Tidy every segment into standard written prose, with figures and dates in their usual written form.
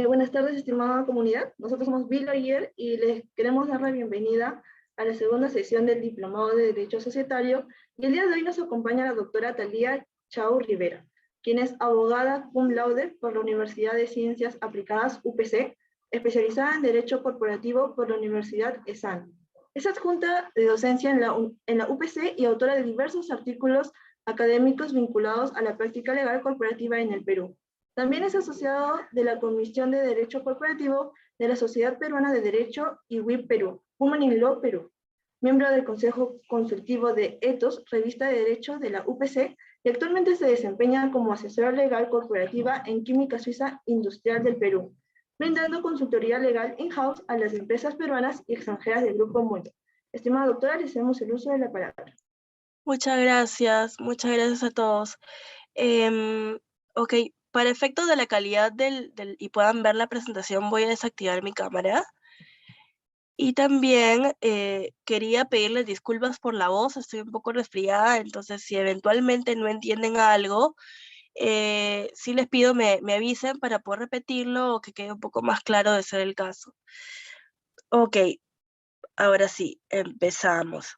Buenas tardes, estimada comunidad. Nosotros somos Bill Ayer y les queremos dar la bienvenida a la segunda sesión del Diplomado de Derecho Societario. Y el día de hoy nos acompaña la doctora Thalía Chau Rivera, quien es abogada cum laude por la Universidad de Ciencias Aplicadas UPC, especializada en Derecho Corporativo por la Universidad ESAN. Es adjunta de docencia en la UPC y autora de diversos artículos académicos vinculados a la práctica legal corporativa en el Perú. También es asociado de la Comisión de Derecho Corporativo de la Sociedad Peruana de Derecho y WIP Perú, Human in Law Perú, miembro del Consejo Consultivo de Ethos, revista de Derecho de la UPC, y actualmente se desempeña como asesora legal corporativa en Química Suiza Industrial del Perú, brindando consultoría legal in-house a las empresas peruanas y extranjeras del Grupo Mundo. Estimada doctora, le cedemos el uso de la palabra. Muchas gracias a todos. Ok, para efectos de la calidad y puedan ver la presentación, voy a desactivar mi cámara. Y también quería pedirles disculpas por la voz, estoy un poco resfriada, entonces si eventualmente no entienden algo, sí les pido me avisen para poder repetirlo o que quede un poco más claro de ser el caso. Ok, ahora sí, empezamos.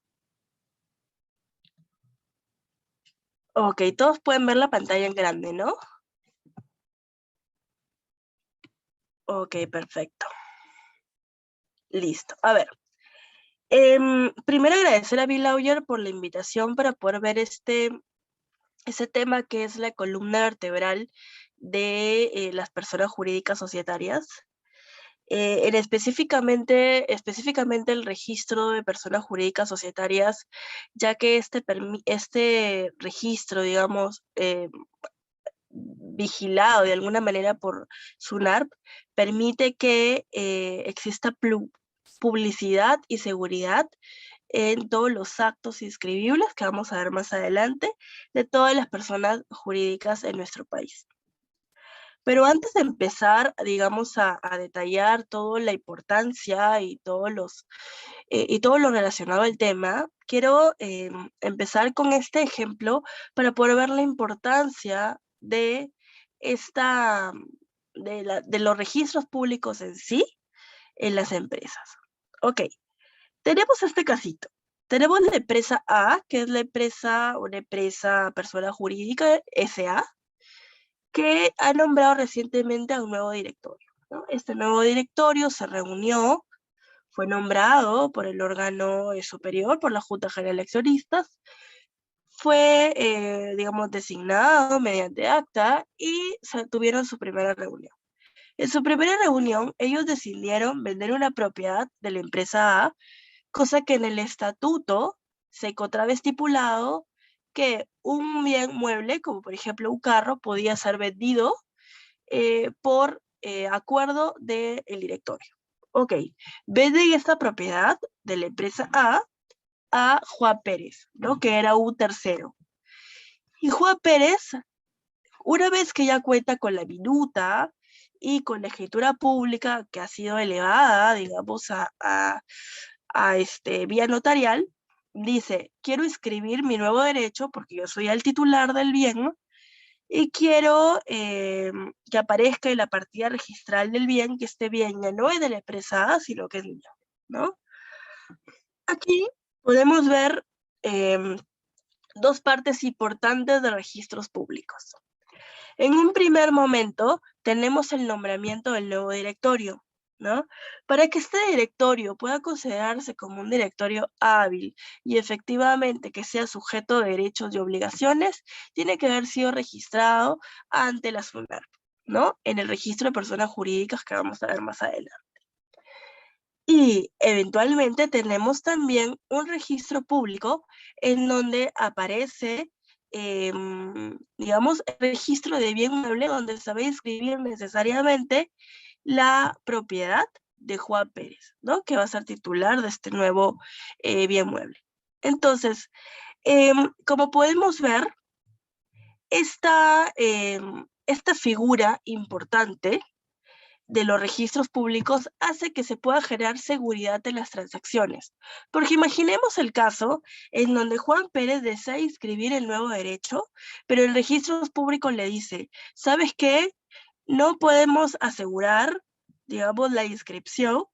Ok, todos pueden ver la pantalla en grande, ¿no? Ok, perfecto. Listo. A ver. Primero agradecer a Bill Lawyer por la invitación para poder ver ese tema que es la columna vertebral de las personas jurídicas societarias. Específicamente el registro de personas jurídicas societarias, ya que este registro, digamos, vigilado de alguna manera por SUNARP, permite que exista publicidad y seguridad en todos los actos inscribibles que vamos a ver más adelante de todas las personas jurídicas en nuestro país. Pero antes de empezar, digamos, a detallar toda la importancia y todo lo relacionado al tema, quiero empezar con este ejemplo para poder ver la importancia de los registros públicos en sí en las empresas. Ok, tenemos este casito. Tenemos la empresa A, que es una empresa persona jurídica, SA, que ha nombrado recientemente a un nuevo directorio, ¿no? Este nuevo directorio fue nombrado por el órgano superior, por la Junta General de Accionistas, fue, digamos, designado mediante acta y tuvieron su primera reunión. En su primera reunión, ellos decidieron vender una propiedad de la empresa A, cosa que en el estatuto se encontraba estipulado que un bien mueble, como por ejemplo un carro, podía ser vendido por acuerdo del directorio. Ok, venden esta propiedad de la empresa a Juan Pérez, ¿no? Que era un tercero. Y Juan Pérez, una vez que ya cuenta con la minuta y con la escritura pública que ha sido elevada, digamos, a vía notarial, dice, quiero inscribir mi nuevo derecho porque yo soy el titular del bien y quiero que aparezca en la partida registral del bien que este bien ya no es de la empresa A, sino que es mío, ¿no? Aquí podemos ver dos partes importantes de registros públicos. En un primer momento tenemos el nombramiento del nuevo directorio, ¿no? Para que este directorio pueda considerarse como un directorio hábil y efectivamente que sea sujeto de derechos y obligaciones, tiene que haber sido registrado ante la SUNARP, ¿no? En el registro de personas jurídicas que vamos a ver más adelante. Y eventualmente tenemos también un registro público en donde aparece, digamos, el registro de bien mueble donde se va a inscribir necesariamente la propiedad de Juan Pérez, ¿no? Que va a ser titular de este nuevo bien mueble. Entonces, como podemos ver, esta figura importante de los registros públicos hace que se pueda generar seguridad en las transacciones. Porque imaginemos el caso en donde Juan Pérez desea inscribir el nuevo derecho, pero el registro público le dice, ¿sabes qué? No podemos asegurar, digamos, la inscripción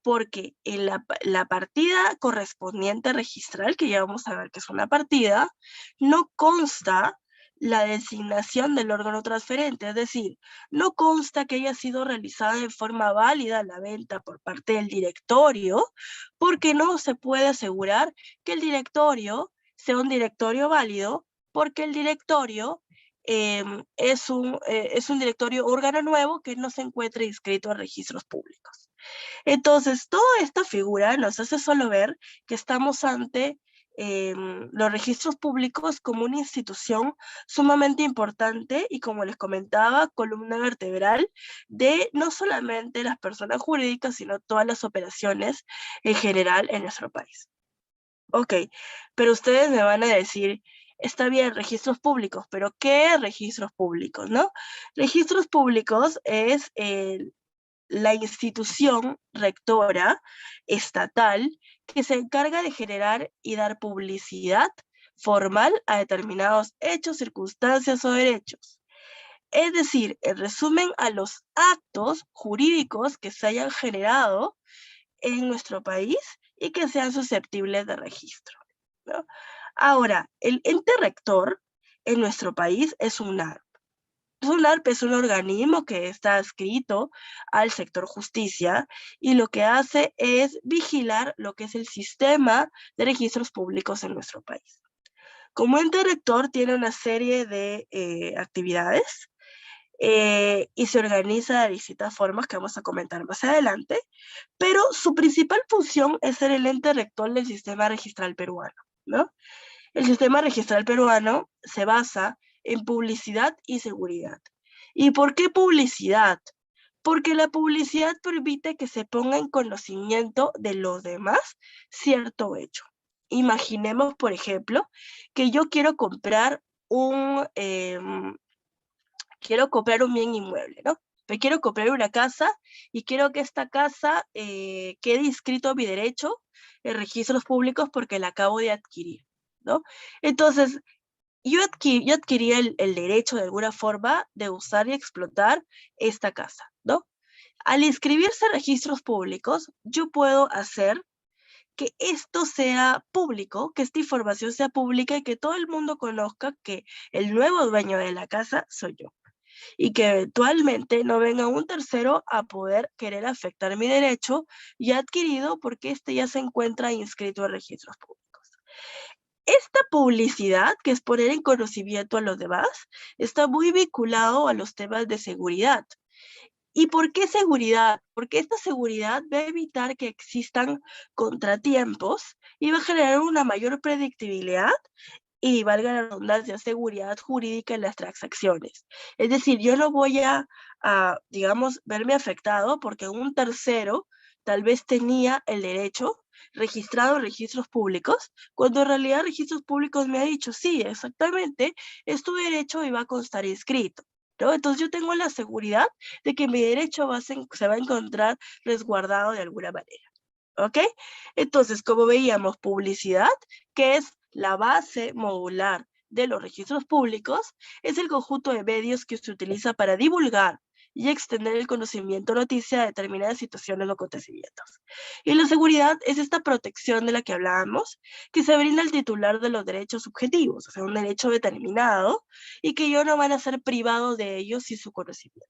porque en la partida correspondiente registral, que ya vamos a ver que es una partida, no consta la designación del órgano transferente, es decir, no consta que haya sido realizada de forma válida la venta por parte del directorio, porque no se puede asegurar que el directorio sea un directorio válido, porque el directorio es un directorio órgano nuevo que no se encuentra inscrito a registros públicos. Entonces, toda esta figura nos hace solo ver que estamos ante los registros públicos como una institución sumamente importante y, como les comentaba, columna vertebral de no solamente las personas jurídicas, sino todas las operaciones en general en nuestro país. Ok, pero ustedes me van a decir, está bien, registros públicos, pero ¿qué registros públicos, no? Registros públicos es la institución rectora estatal que se encarga de generar y dar publicidad formal a determinados hechos, circunstancias o derechos. Es decir, en resumen, a los actos jurídicos que se hayan generado en nuestro país y que sean susceptibles de registro, ¿no? Ahora, el ente rector en nuestro país es UNARP. UNARP es un organismo que está adscrito al sector justicia y lo que hace es vigilar lo que es el sistema de registros públicos en nuestro país. Como ente rector tiene una serie de actividades y se organiza de distintas formas que vamos a comentar más adelante, pero su principal función es ser el ente rector del sistema registral peruano, ¿no? El sistema registral peruano se basa en publicidad y seguridad. ¿Y por qué publicidad? Porque la publicidad permite que se ponga en conocimiento de los demás cierto hecho. Imaginemos, por ejemplo, que yo quiero comprar un bien inmueble, ¿no? Me quiero comprar una casa y quiero que esta casa quede inscrito a mi derecho en registros públicos porque la acabo de adquirir, ¿no? Entonces, yo adquirí el derecho de alguna forma de usar y explotar esta casa, ¿no? Al inscribirse en registros públicos, yo puedo hacer que esto sea público, que esta información sea pública y que todo el mundo conozca que el nuevo dueño de la casa soy yo. Y que eventualmente no venga un tercero a poder querer afectar mi derecho ya adquirido porque este ya se encuentra inscrito en registros públicos. Esta publicidad, que es poner en conocimiento a los demás, está muy vinculado a los temas de seguridad. ¿Y por qué seguridad? Porque esta seguridad va a evitar que existan contratiempos y va a generar una mayor predictibilidad y, valga la redundancia, seguridad jurídica en las transacciones. Es decir, yo no voy digamos, verme afectado porque un tercero tal vez tenía el derecho registrado en registros públicos, cuando en realidad registros públicos me ha dicho, sí, exactamente, es tu derecho y va a constar inscrito, ¿no? Entonces yo tengo la seguridad de que mi derecho se va a encontrar resguardado de alguna manera, ¿ok? Entonces, como veíamos, publicidad, que es la base modular de los registros públicos, es el conjunto de medios que se utiliza para divulgar y extender el conocimiento o noticia de determinadas situaciones o acontecimientos. Y la seguridad es esta protección de la que hablábamos, que se brinda al titular de los derechos subjetivos, o sea, un derecho determinado, y que yo no van a ser privado de ellos sin su conocimiento.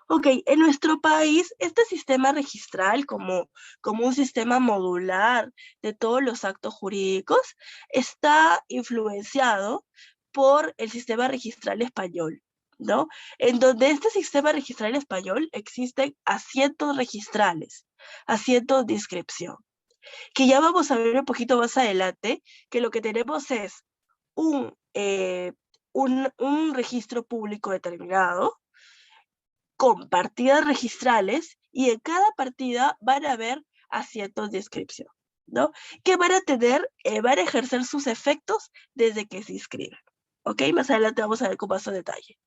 Ok, en nuestro país, este sistema registral, como un sistema modular de todos los actos jurídicos, está influenciado por el sistema registral español, ¿no? En donde este sistema registral español existen asientos registrales, asientos de inscripción, que ya vamos a ver un poquito más adelante, que lo que tenemos es un registro público determinado, con partidas registrales, y en cada partida van a haber asientos de inscripción, ¿no? Que van a ejercer sus efectos desde que se inscriben, ¿ok? Más adelante vamos a ver con más detalle.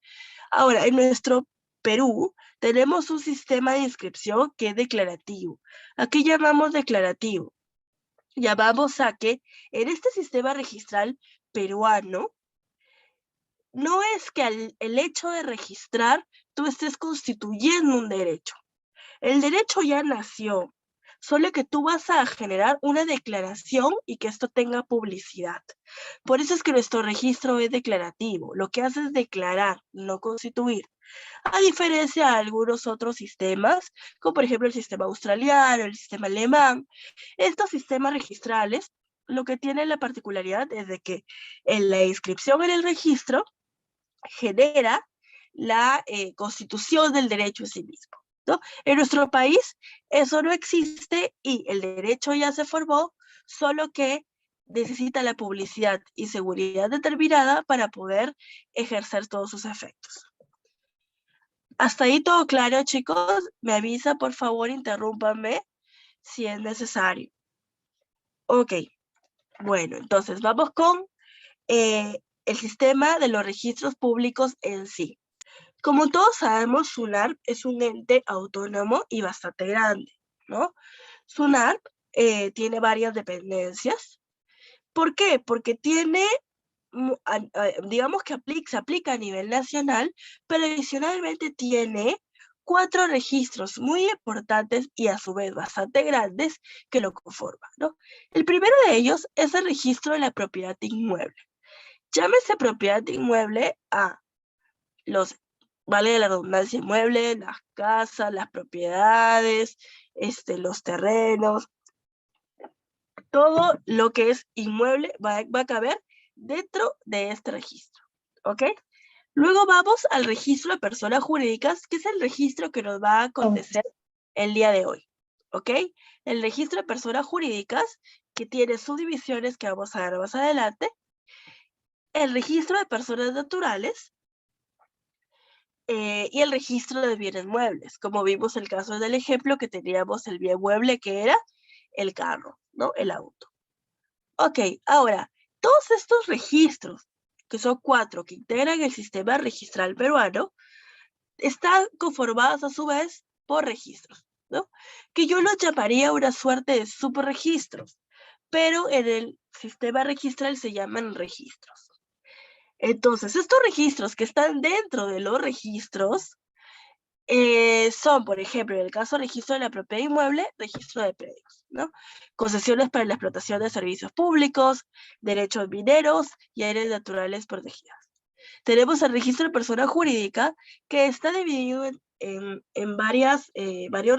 Ahora, en nuestro Perú tenemos un sistema de inscripción que es declarativo. ¿A qué llamamos declarativo? Llamamos a que en este sistema registral peruano, no es que el hecho de registrar tú estés constituyendo un derecho. El derecho ya nació, solo que tú vas a generar una declaración y que esto tenga publicidad. Por eso es que nuestro registro es declarativo. Lo que hace es declarar, no constituir. A diferencia de algunos otros sistemas, como por ejemplo el sistema australiano, el sistema alemán, estos sistemas registrales, lo que tienen la particularidad es de que en la inscripción en el registro genera la constitución del derecho en sí mismo, ¿no? En nuestro país eso no existe y el derecho ya se formó, solo que necesita la publicidad y seguridad determinada para poder ejercer todos sus efectos. ¿Hasta ahí todo claro, chicos? Me avisa, por favor, interrúmpanme si es necesario. Ok, bueno, entonces vamos con el sistema de los registros públicos en sí. Como todos sabemos, SUNARP es un ente autónomo y bastante grande, ¿no? SUNARP tiene varias dependencias. ¿Por qué? Porque tiene, digamos que se aplica a nivel nacional, pero adicionalmente tiene 4 registros muy importantes y a su vez bastante grandes que lo conforman, ¿no? El primero de ellos es el registro de la propiedad inmueble. Llámese propiedad inmueble a los, vale la redundancia, inmueble, las casas, las propiedades, los terrenos, todo lo que es inmueble va a caber dentro de este registro, ¿ok? Luego vamos al registro de personas jurídicas, que es el registro que nos va a acontecer el día de hoy, ¿ok? El registro de personas jurídicas, que tiene subdivisiones que vamos a ver más adelante. El registro de personas naturales, y el registro de bienes muebles, como vimos el caso del ejemplo que teníamos el bien mueble que era el carro, ¿no? El auto. Ok, ahora, todos estos registros, que son 4 que integran el sistema registral peruano, están conformados a su vez por registros, ¿no? Que yo los llamaría una suerte de subregistros, pero en el sistema registral se llaman registros. Entonces, estos registros que están dentro de los registros son, por ejemplo, en el caso de registro de la propiedad inmueble, registro de predios, ¿no? Concesiones para la explotación de servicios públicos, derechos mineros y áreas naturales protegidas. Tenemos el registro de persona jurídica, que está dividido en varios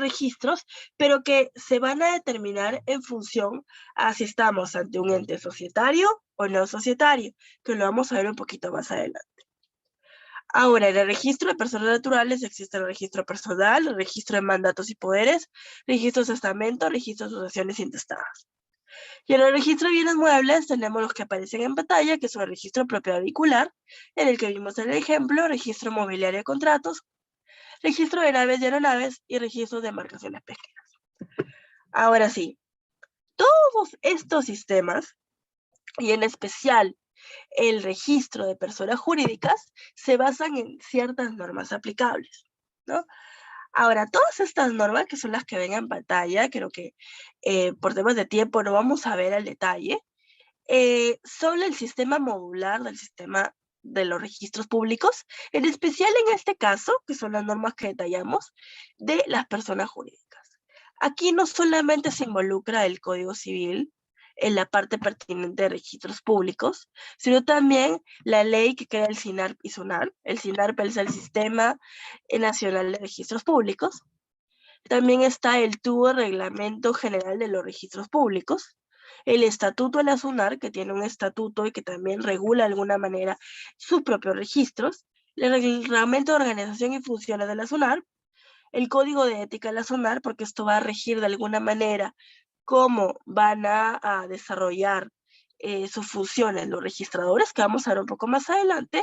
registros, pero que se van a determinar en función a si estamos ante un ente societario o no societario, que lo vamos a ver un poquito más adelante. Ahora, en el registro de personas naturales existe el registro personal, el registro de mandatos y poderes, registro de testamento, registro de sucesiones intestadas. Y en el registro de bienes muebles tenemos los que aparecen en pantalla, que son el registro de propiedad vehicular, en el que vimos en el ejemplo, registro mobiliario de contratos, registro de naves y aeronaves y registro de embarcaciones pesqueras. Ahora sí, todos estos sistemas, y en especial el registro de personas jurídicas, se basan en ciertas normas aplicables, ¿no? Ahora, todas estas normas, que son las que ven en pantalla, creo que por temas de tiempo no vamos a ver al detalle, son el sistema modular del sistema de los registros públicos, en especial en este caso, que son las normas que detallamos, de las personas jurídicas. Aquí no solamente se involucra el Código Civil en la parte pertinente de registros públicos, sino también la ley que crea el SINARP y SUNARP. El SINARP es el Sistema Nacional de Registros Públicos. También está el TUO, Reglamento General de los Registros Públicos, el Estatuto de la SUNARP, que tiene un estatuto y que también regula de alguna manera sus propios registros, el Reglamento de Organización y Funciones de la SUNARP, el Código de Ética de la SUNARP, porque esto va a regir de alguna manera cómo van a desarrollar sus funciones los registradores, que vamos a ver un poco más adelante,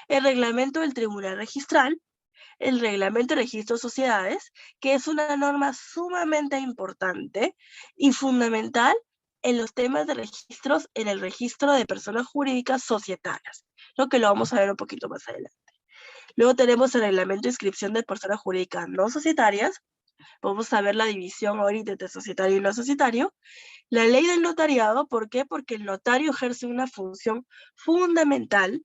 el reglamento del Tribunal Registral, el reglamento de registro de sociedades, que es una norma sumamente importante y fundamental en los temas de registros, en el registro de personas jurídicas societarias, lo que lo vamos a ver un poquito más adelante. Luego tenemos el reglamento de inscripción de personas jurídicas no societarias. Vamos a ver la división ahorita entre societario y no societario. La ley del notariado, ¿por qué? Porque el notario ejerce una función fundamental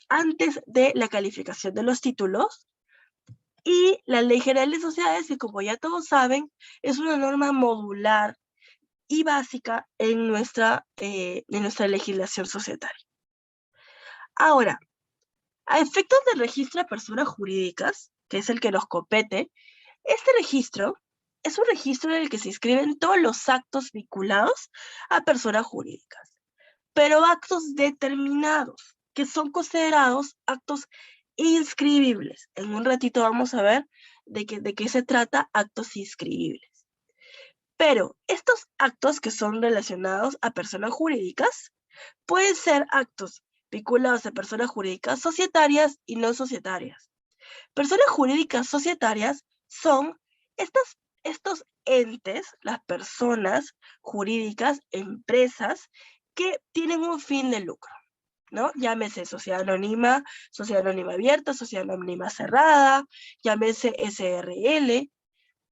antes de la calificación de los títulos. Y la Ley General de Sociedades, que como ya todos saben, es una norma modular y básica en nuestra legislación societaria. Ahora, a efectos del registro de personas jurídicas, que es el que nos compete, este registro es un registro en el que se inscriben todos los actos vinculados a personas jurídicas, pero actos determinados, que son considerados actos inscribibles. En un ratito vamos a ver de qué se trata actos inscribibles. Pero estos actos que son relacionados a personas jurídicas pueden ser actos vinculados a personas jurídicas societarias y no societarias. Personas jurídicas societarias son estos entes, las personas jurídicas, empresas, que tienen un fin de lucro, ¿no? Llámese sociedad anónima abierta, sociedad anónima cerrada, llámese SRL,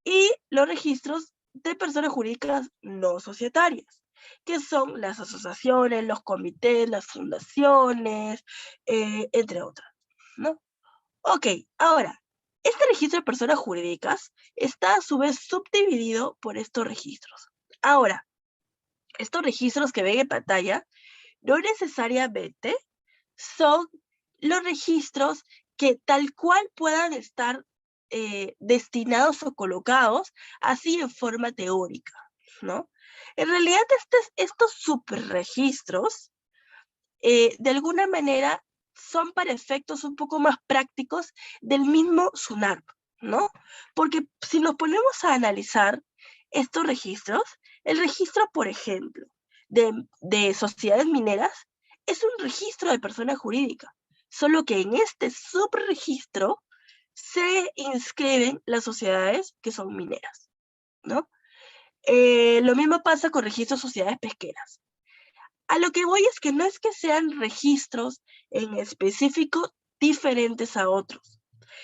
y los registros de personas jurídicas no societarias, que son las asociaciones, los comités, las fundaciones, entre otras, ¿no? Ok, ahora, este registro de personas jurídicas está a su vez subdividido por estos registros. Ahora, estos registros que ven en pantalla no necesariamente son los registros que tal cual puedan estar destinados o colocados así en forma teórica, ¿no? En realidad estos subregistros de alguna manera son para efectos un poco más prácticos del mismo SUNARP, ¿no? Porque si nos ponemos a analizar estos registros, el registro, por ejemplo, de sociedades mineras es un registro de persona jurídica, solo que en este subregistro se inscriben las sociedades que son mineras, ¿no? Lo mismo pasa con registros de sociedades pesqueras. A lo que voy es que no es que sean registros en específico diferentes a otros,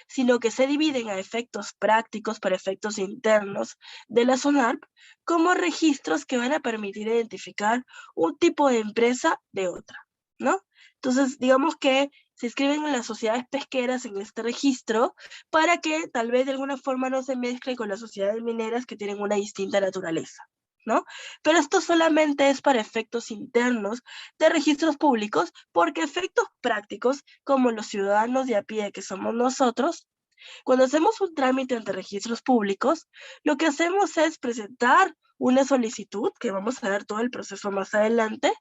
sino que se dividen a efectos prácticos para efectos internos de la SUNARP como registros que van a permitir identificar un tipo de empresa de otra, ¿no? Entonces, digamos que se inscriben las sociedades pesqueras en este registro para que tal vez de alguna forma no se mezclen con las sociedades mineras que tienen una distinta naturaleza, ¿no? Pero esto solamente es para efectos internos de registros públicos, porque efectos prácticos, como los ciudadanos de a pie que somos nosotros, cuando hacemos un trámite ante registros públicos, lo que hacemos es presentar una solicitud, que vamos a ver todo el proceso más adelante,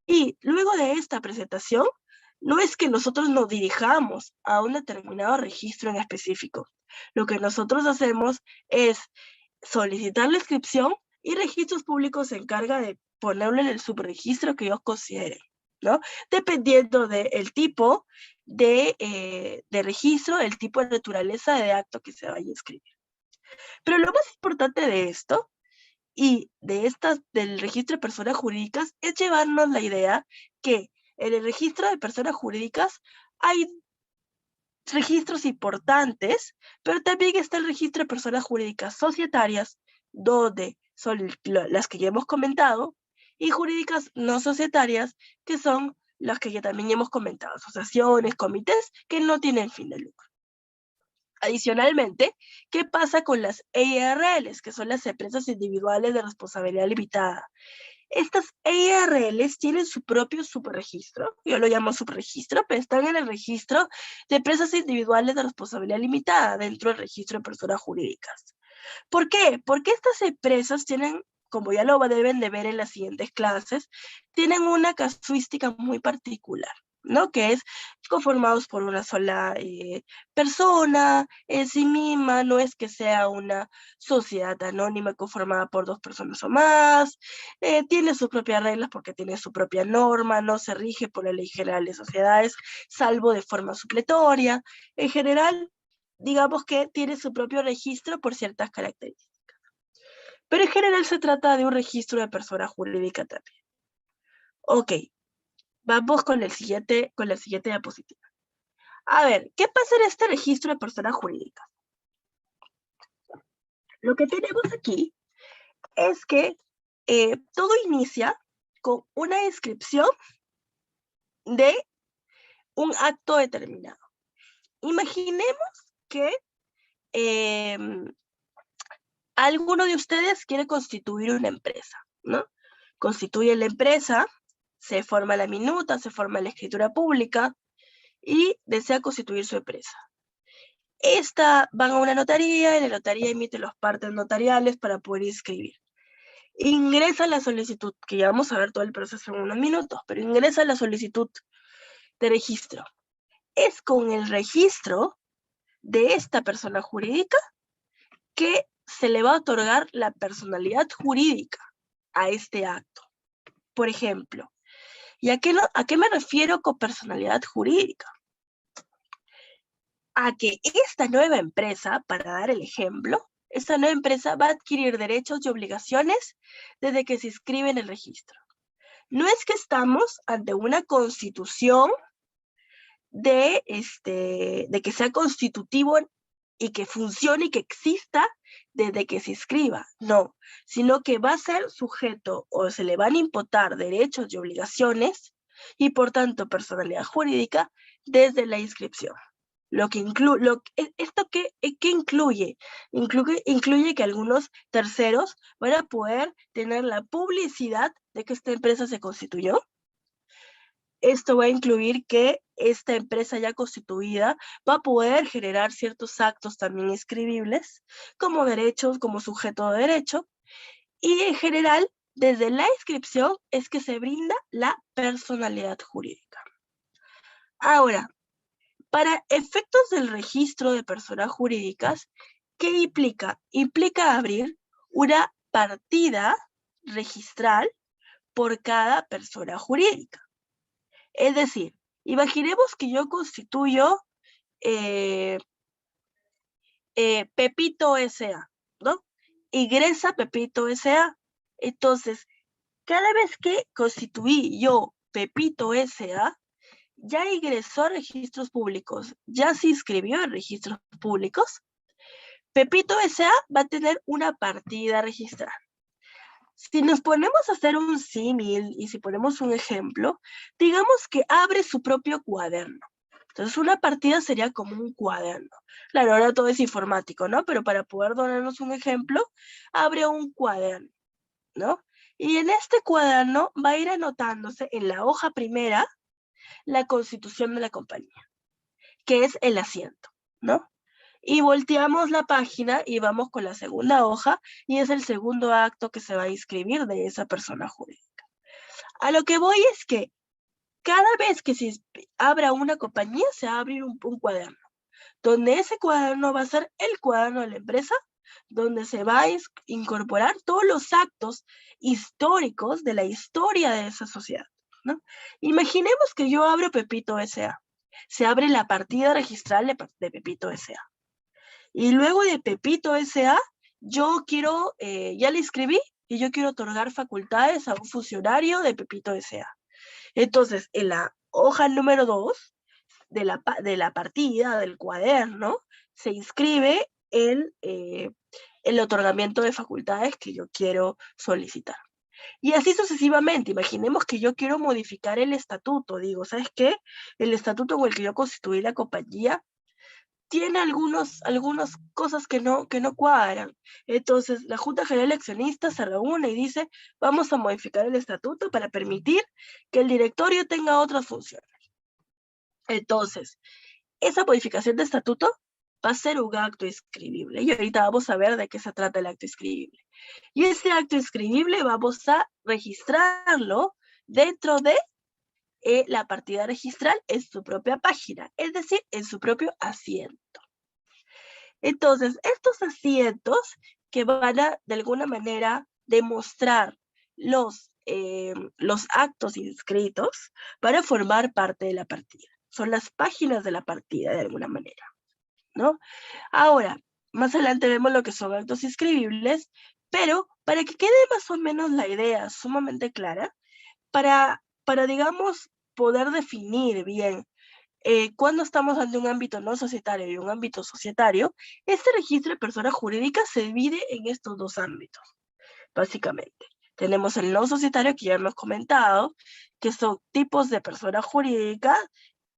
y luego de esta presentación, no es que nosotros nos dirijamos a un determinado registro en específico. Lo que nosotros hacemos es solicitar la inscripción y registros públicos se encarga de ponerlo en el subregistro que ellos consideren, ¿no? Dependiendo del tipo de registro, el tipo de naturaleza de acto que se vaya a inscribir. Pero lo más importante de esto y del registro de personas jurídicas es llevarnos la idea que en el registro de personas jurídicas hay registros importantes, pero también está el registro de personas jurídicas societarias, donde son las que ya hemos comentado, y jurídicas no societarias, que son las que ya también hemos comentado, asociaciones, comités, que no tienen fin de lucro. Adicionalmente, ¿qué pasa con las EIRLs, que son las empresas individuales de responsabilidad limitada? Estas EIRLs tienen su propio subregistro, yo lo llamo subregistro, pero están en el registro de empresas individuales de responsabilidad limitada, dentro del registro de personas jurídicas. ¿Por qué? Porque estas empresas tienen, como ya lo deben de ver en las siguientes clases, tienen una casuística muy particular, ¿no? Que es conformados por una sola persona en sí misma, no es que sea una sociedad anónima conformada por dos personas o más, tiene sus propias reglas porque tiene su propia norma, no se rige por la Ley General de Sociedades, salvo de forma supletoria. En general, digamos que tiene su propio registro por ciertas características. Pero en general se trata de un registro de persona jurídica también. Ok, vamos con la siguiente diapositiva. A ver, ¿qué pasa en este registro de personas jurídicas? Lo que tenemos aquí es que todo inicia con una inscripción de un acto determinado. Imaginemos que alguno de ustedes quiere constituir una empresa, ¿no? Constituye la empresa, se forma la minuta, se forma la escritura pública y desea constituir su empresa. Van a una notaría y la notaría emite los partes notariales para poder inscribir. Ingresa la solicitud, que ya vamos a ver todo el proceso en unos minutos, pero ingresa la solicitud de registro. Es con el registro de esta persona jurídica que se le va a otorgar la personalidad jurídica a este acto. Por ejemplo, ¿y a qué me refiero con personalidad jurídica? A que esta nueva empresa, para dar el ejemplo, esta nueva empresa va a adquirir derechos y obligaciones desde que se inscribe en el registro. No es que estamos ante una constitución de que sea constitutivo y que funcione y que exista desde que se inscriba, no, sino que va a ser sujeto o se le van a imputar derechos y obligaciones y por tanto personalidad jurídica desde la inscripción. ¿Esto qué incluye? Incluye que algunos terceros van a poder tener la publicidad de que esta empresa se constituyó. Esto va a incluir que esta empresa ya constituida va a poder generar ciertos actos también inscribibles como derechos, como sujeto de derecho, y en general, desde la inscripción es que se brinda la personalidad jurídica. Ahora, para efectos del registro de personas jurídicas, ¿qué implica? Implica abrir una partida registral por cada persona jurídica. Es decir, imaginemos que yo constituyo Pepito S.A., ¿no? Ingresa Pepito S.A. Entonces, cada vez que constituí yo Pepito S.A., ya ingresó a registros públicos, ya se inscribió en registros públicos, Pepito S.A. va a tener una partida registral. Si nos ponemos a hacer un símil y si ponemos un ejemplo, digamos que abre su propio cuaderno. Entonces, una partida sería como un cuaderno. Claro, ahora todo es informático, ¿no? Pero para poder donarnos un ejemplo, abre un cuaderno, ¿no? Y en este cuaderno va a ir anotándose en la hoja primera la constitución de la compañía, que es el asiento, ¿no? Y volteamos la página y vamos con la segunda hoja y es el segundo acto que se va a inscribir de esa persona jurídica. A lo que voy es que cada vez que se abra una compañía, se va a abrir un cuaderno, donde ese cuaderno va a ser el cuaderno de la empresa, donde se va a incorporar todos los actos históricos de la historia de esa sociedad, ¿no? Imaginemos que yo abro Pepito S.A. Se abre la partida registral de Pepito S.A. Y luego de Pepito S.A., yo quiero, ya le inscribí, y yo quiero otorgar facultades a un funcionario de Pepito S.A. Entonces, en la hoja número 2 de la partida, del cuaderno, se inscribe el otorgamiento de facultades que yo quiero solicitar. Y así sucesivamente. Imaginemos que yo quiero modificar el estatuto. Digo, ¿sabes qué? El estatuto con el que yo constituí la compañía tiene algunas cosas que no cuadran. Entonces, la Junta General de Accionistas se reúne y dice, vamos a modificar el estatuto para permitir que el directorio tenga otras funciones. Entonces, esa modificación de estatuto va a ser un acto inscribible. Y ahorita vamos a ver de qué se trata el acto inscribible. Y ese acto inscribible vamos a registrarlo dentro de la partida registral en su propia página, es decir, en su propio asiento. Entonces, estos asientos que van a, de alguna manera, demostrar los actos inscritos para formar parte de la partida. Son las páginas de la partida, de alguna manera, ¿no? Ahora, más adelante vemos lo que son actos inscribibles, pero para que quede más o menos la idea sumamente clara, para digamos, poder definir bien cuando estamos ante un ámbito no societario y un ámbito societario, este registro de persona jurídica se divide en estos dos ámbitos, básicamente. Tenemos el no societario, que ya hemos comentado, que son tipos de personas jurídicas,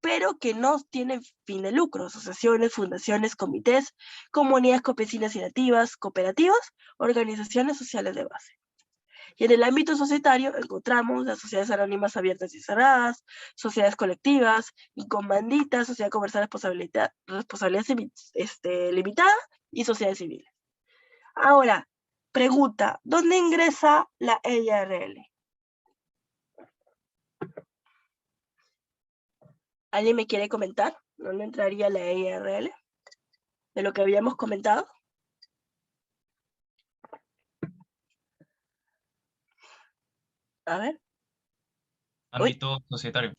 pero que no tienen fin de lucro: asociaciones, fundaciones, comités, comunidades campesinas y nativas, cooperativas, organizaciones sociales de base. Y en el ámbito societario encontramos las sociedades anónimas abiertas y cerradas, sociedades colectivas, incomanditas, sociedad comercial responsabilidad limitada y sociedades civiles. Ahora, pregunta, ¿dónde ingresa la EIRL? ¿Alguien me quiere comentar dónde entraría la EIRL? De lo que habíamos comentado. A ver. Ámbito societario.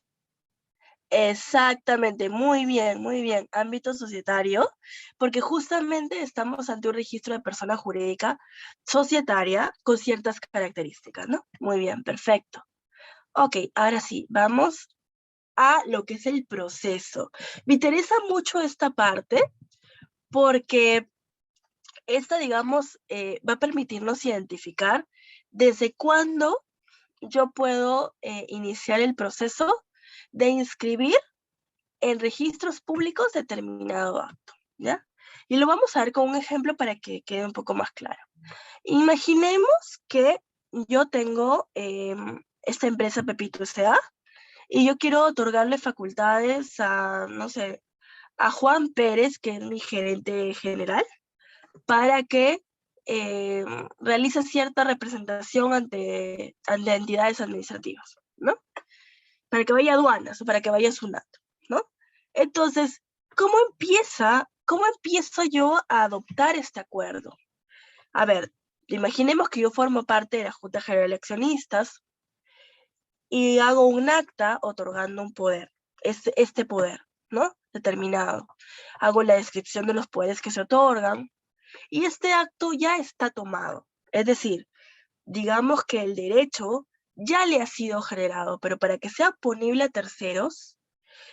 Exactamente, muy bien, ámbito societario, porque justamente estamos ante un registro de persona jurídica societaria con ciertas características, ¿no? Muy bien, perfecto. Ok, ahora sí, vamos a lo que es el proceso. Me interesa mucho esta parte porque esta, digamos, va a permitirnos identificar desde cuándo yo puedo iniciar el proceso de inscribir en registros públicos determinado acto, ¿ya? Y lo vamos a ver con un ejemplo para que quede un poco más claro. Imaginemos que yo tengo esta empresa Pepito S.A. y yo quiero otorgarle facultades a, no sé, a Juan Pérez, que es mi gerente general, para que realice cierta representación ante entidades administrativas, ¿no? Para que vaya a aduanas o para que vaya a SUNAT, ¿no? Entonces, ¿cómo empiezo yo a adoptar este acuerdo? A ver, imaginemos que yo formo parte de la Junta General de Accionistas y hago un acta otorgando un poder, este poder, ¿no? Determinado. Hago la descripción de los poderes que se otorgan y este acto ya está tomado. Es decir, digamos que el derecho ya le ha sido generado, pero para que sea ponible a terceros,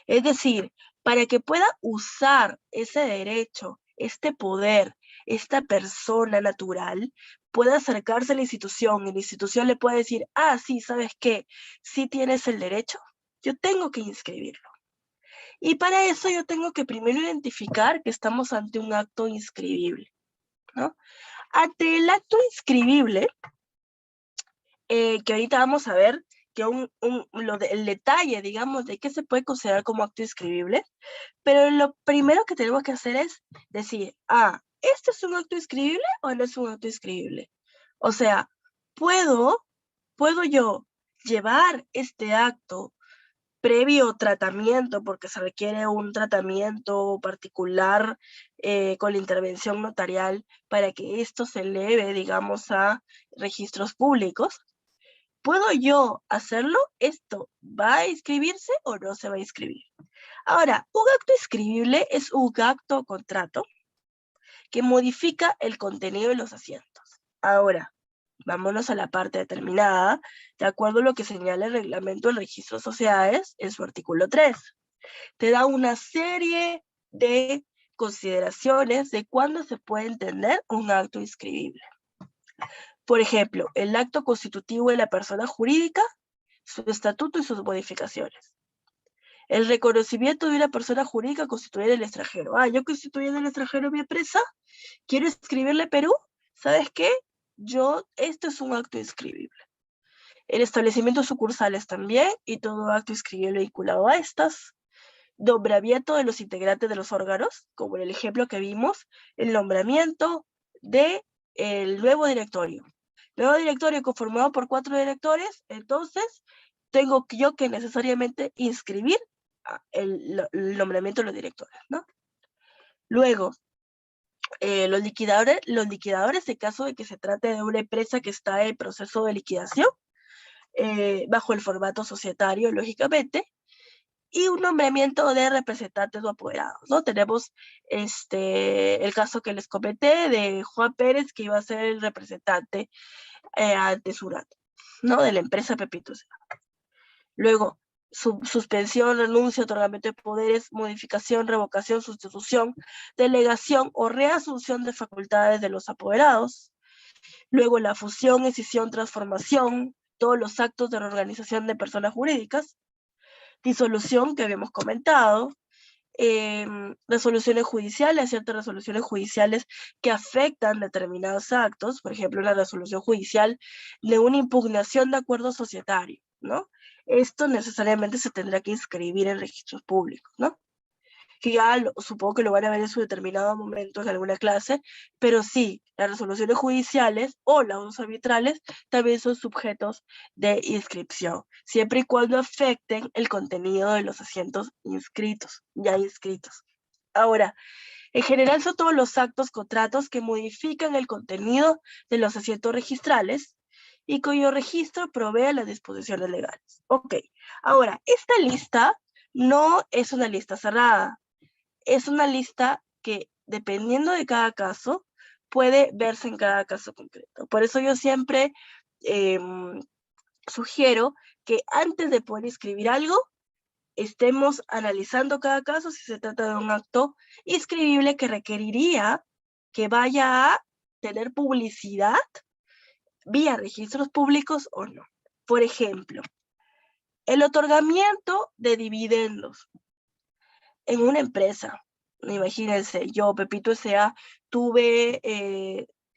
es decir, para que pueda usar ese derecho, este poder, esta persona natural, pueda acercarse a la institución y la institución le puede decir, ah, sí, ¿sabes qué? Sí tienes el derecho, yo tengo que inscribirlo. Y para eso yo tengo que primero identificar que estamos ante un acto inscribible, ¿no? Ante el acto inscribible, que ahorita vamos a ver que el detalle, digamos, de qué se puede considerar como acto inscribible, pero lo primero que tenemos que hacer es decir, ¿este es un acto inscribible o no es un acto inscribible? O sea, ¿puedo yo llevar este acto previo tratamiento, porque se requiere un tratamiento particular con la intervención notarial para que esto se eleve, digamos, a registros públicos? ¿Puedo yo hacerlo? ¿Esto va a inscribirse o no se va a inscribir? Ahora, un acto inscribible es un acto o contrato que modifica el contenido de los asientos. Ahora, vámonos a la parte determinada, de acuerdo a lo que señala el reglamento del registro de sociedades en su artículo 3. Te da una serie de consideraciones de cuándo se puede entender un acto inscribible. Por ejemplo, el acto constitutivo de la persona jurídica, su estatuto y sus modificaciones. El reconocimiento de una persona jurídica constituida en el extranjero. Yo constituí en el extranjero mi empresa, quiero inscribirle Perú, ¿sabes qué? Esto es un acto inscribible. El establecimiento de sucursales también, y todo acto inscribible vinculado a estas. Nombramiento de los integrantes de los órganos, como en el ejemplo que vimos, el nombramiento del nuevo directorio. Nuevo directorio conformado por 4 directores, entonces tengo yo que necesariamente inscribir el nombramiento de los directores, ¿no? Luego, los liquidadores, en caso de que se trate de una empresa que está en proceso de liquidación, bajo el formato societario, lógicamente, y un nombramiento de representantes o apoderados, ¿no? Tenemos el caso que les comenté de Juan Pérez, que iba a ser el representante ante SUNAT, ¿no? De la empresa Pepito S.A. Luego, suspensión, renuncia, otorgamiento de poderes, modificación, revocación, sustitución, delegación o reasunción de facultades de los apoderados. Luego la fusión, escisión, transformación, todos los actos de reorganización de personas jurídicas, disolución que habíamos comentado, resoluciones judiciales, ciertas resoluciones judiciales que afectan determinados actos, por ejemplo, una resolución judicial de una impugnación de acuerdo societario, ¿no? Esto necesariamente se tendrá que inscribir en registros públicos, ¿no? Que ya supongo que lo van a ver en su determinado momento en alguna clase, pero sí, las resoluciones judiciales o los arbitrales también son sujetos de inscripción, siempre y cuando afecten el contenido de los asientos ya inscritos. Ahora, en general son todos los actos, contratos que modifican el contenido de los asientos registrales y cuyo registro provee las disposiciones legales. Ok, ahora, esta lista no es una lista cerrada. Es una lista que, dependiendo de cada caso, puede verse en cada caso concreto. Por eso yo siempre sugiero que antes de poder inscribir algo, estemos analizando cada caso si se trata de un acto inscribible que requeriría que vaya a tener publicidad vía registros públicos o no. Por ejemplo, el otorgamiento de dividendos en una empresa. Imagínense, yo, Pepito S.A., tuve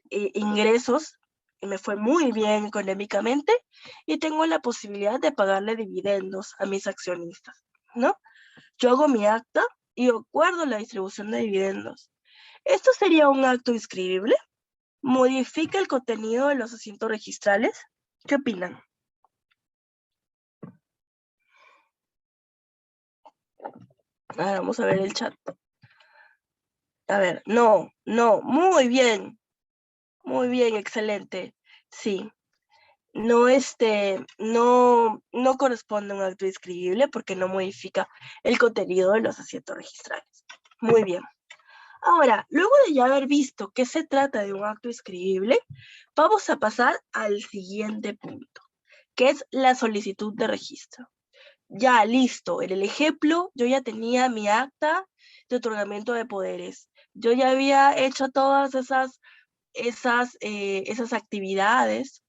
ingresos y me fue muy bien económicamente y tengo la posibilidad de pagarle dividendos a mis accionistas, ¿no? Yo hago mi acta y acuerdo la distribución de dividendos. ¿Esto sería un acto inscribible? ¿Modifica el contenido de los asientos registrales? ¿Qué opinan? Ahora vamos a ver el chat. A ver, no, muy bien, excelente, sí. No, no corresponde a un acto inscribible porque no modifica el contenido de los asientos registrales. Muy bien. Ahora, luego de ya haber visto que se trata de un acto inscribible, vamos a pasar al siguiente punto, que es la solicitud de registro. Ya, listo, en el ejemplo, yo ya tenía mi acta de otorgamiento de poderes. Yo ya había hecho todas esas actividades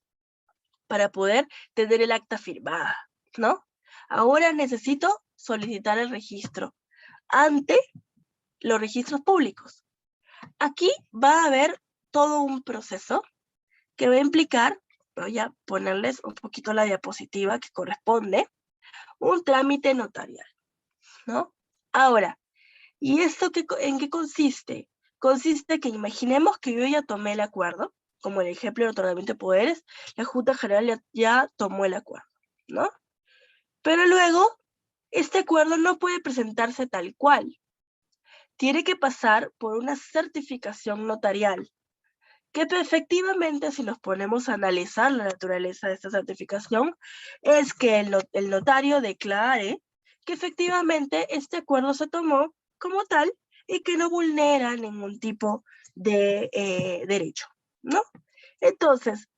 para poder tener el acta firmada, ¿no? Ahora necesito solicitar el registro ante los registros públicos. Aquí va a haber todo un proceso que va a implicar, voy a ponerles un poquito la diapositiva que corresponde, un trámite notarial, ¿no? Ahora, ¿y esto en qué consiste? Consiste que imaginemos que yo ya tomé el acuerdo, como el ejemplo del otorgamiento de poderes, la Junta General ya tomó el acuerdo, ¿no? Pero luego, este acuerdo no puede presentarse tal cual. Tiene que pasar por una certificación notarial, que efectivamente, si nos ponemos a analizar la naturaleza de esta certificación, es que el notario declare que efectivamente este acuerdo se tomó como tal y que no vulnera ningún tipo de derecho, ¿no? Entonces,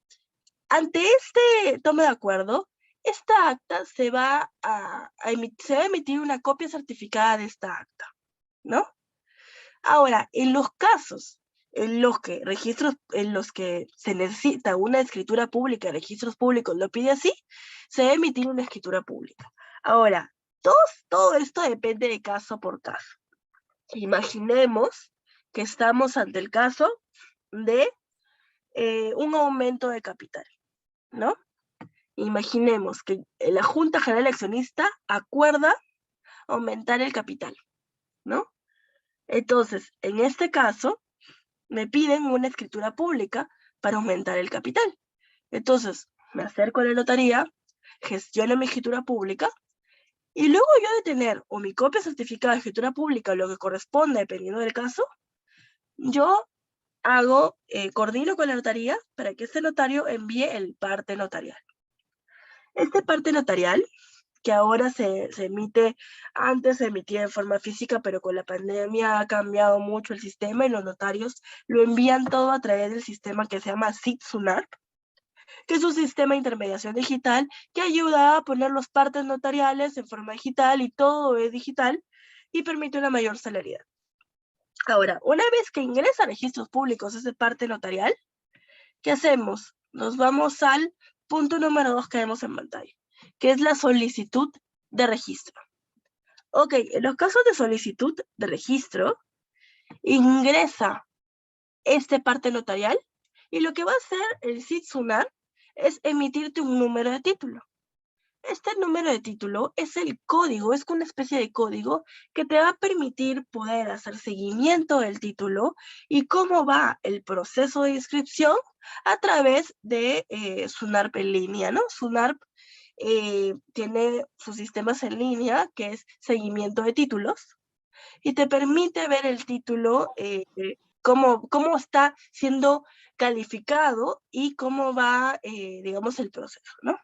ante este toma de acuerdo, esta acta se va a emitir una copia certificada de esta acta, ¿no? Ahora, en los casos en los que se necesita una escritura pública, registros públicos lo pide así, se debe emitir una escritura pública. Ahora, todo esto depende de caso por caso. Imaginemos que estamos ante el caso de un aumento de capital, ¿no? Imaginemos que la Junta General Accionista acuerda aumentar el capital, ¿no? Entonces, en este caso, me piden una escritura pública para aumentar el capital. Entonces, me acerco a la notaría, gestiono mi escritura pública, y luego yo de tener o mi copia certificada de escritura pública, o lo que corresponda, dependiendo del caso, yo coordino con la notaría para que este notario envíe el parte notarial. Este parte notarial, que ahora se emite, antes se emitía en forma física, pero con la pandemia ha cambiado mucho el sistema y los notarios lo envían todo a través del sistema que se llama SIT-SUNARP. que es un sistema de intermediación digital que ayuda a poner los partes notariales en forma digital y todo es digital y permite una mayor celeridad. Ahora, una vez que ingresa a registros públicos ese parte notarial, ¿qué hacemos? Nos vamos al punto número 2 que vemos en pantalla, que es la solicitud de registro. Ok, en los casos de solicitud de registro, ingresa este parte notarial y lo que va a hacer el SIT SUNAT es emitirte un número de título. Este número de título es el código, es una especie de código que te va a permitir poder hacer seguimiento del título y cómo va el proceso de inscripción a través de SUNARP en línea, ¿no? SUNARP tiene sus sistemas en línea, que es seguimiento de títulos, y te permite ver el título, cómo está siendo calificado y cómo va, digamos, el proceso, ¿no?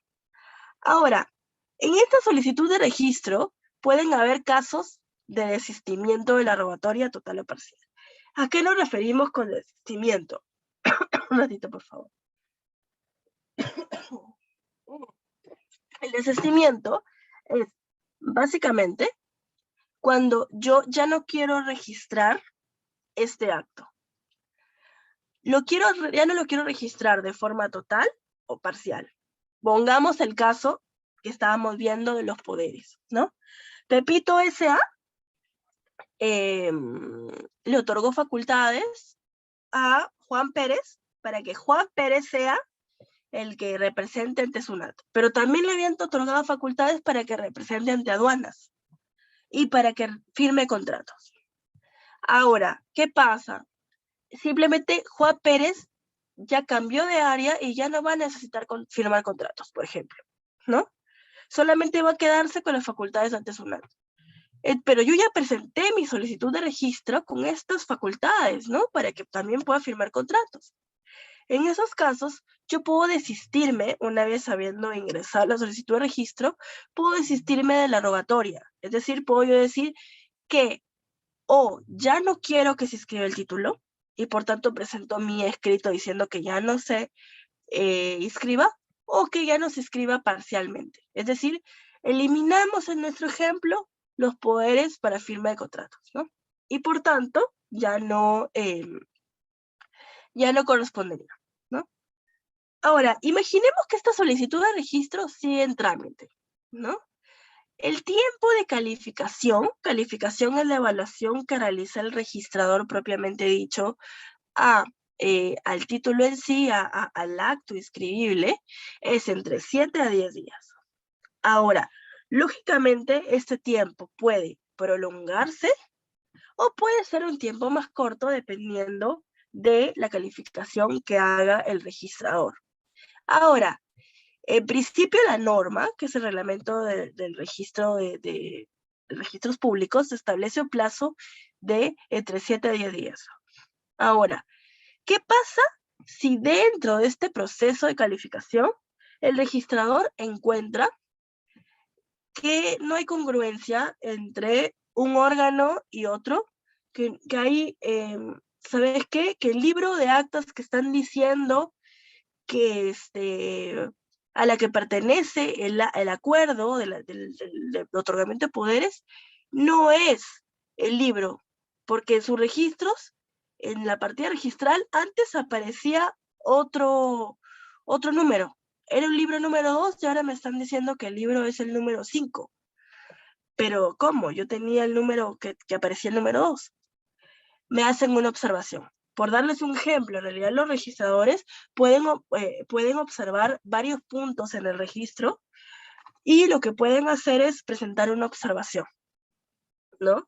Ahora, en esta solicitud de registro pueden haber casos de desistimiento de la rogatoria total o parcial. ¿A qué nos referimos con desistimiento? Un ratito, por favor. El desistimiento es básicamente cuando yo ya no quiero registrar este acto. Ya no lo quiero registrar de forma total o parcial. Pongamos el caso que estábamos viendo de los poderes, ¿no? Pepito S.A. Le otorgó facultades a Juan Pérez para que Juan Pérez sea el que represente ante SUNAT, pero también le habían otorgado facultades para que represente ante aduanas y para que firme contratos. Ahora, ¿qué pasa? Simplemente Juan Pérez ya cambió de área y ya no va a necesitar firmar contratos, por ejemplo, ¿no? Solamente va a quedarse con las facultades ante SUNAT. Pero yo ya presenté mi solicitud de registro con estas facultades, ¿no? Para que también pueda firmar contratos. En esos casos, yo puedo desistirme, una vez habiendo ingresado la solicitud de registro, puedo desistirme de la rogatoria. Es decir, puedo yo decir que o ya no quiero que se inscriba el título y por tanto presento mi escrito diciendo que ya no se inscriba o que ya no se inscriba parcialmente. Es decir, eliminamos en nuestro ejemplo los poderes para firma de contratos, ¿no? Y por tanto, ya no correspondería, ¿no? Ahora, imaginemos que esta solicitud de registro sigue en trámite, ¿no? El tiempo de calificación es la evaluación que realiza el registrador propiamente dicho al título en sí, al acto inscribible, es entre 7 a 10 días. Ahora, lógicamente, este tiempo puede prolongarse o puede ser un tiempo más corto dependiendo de la calificación que haga el registrador. Ahora, en principio la norma, que es el reglamento del registro de registros públicos, establece un plazo de entre 7 a 10 días. Ahora, ¿qué pasa si dentro de este proceso de calificación el registrador encuentra que no hay congruencia entre un órgano y otro, que hay, ¿sabes qué? Que el libro de actas que están diciendo que a la que pertenece el acuerdo del otorgamiento de poderes no es el libro, porque en sus registros, en la partida registral, antes aparecía otro número. Era un libro número 2 y ahora me están diciendo que el libro es el número 5. Pero ¿cómo? Yo tenía el número que aparecía el número 2. Me hacen una observación. Por darles un ejemplo, en realidad los registradores pueden observar varios puntos en el registro y lo que pueden hacer es presentar una observación, ¿no?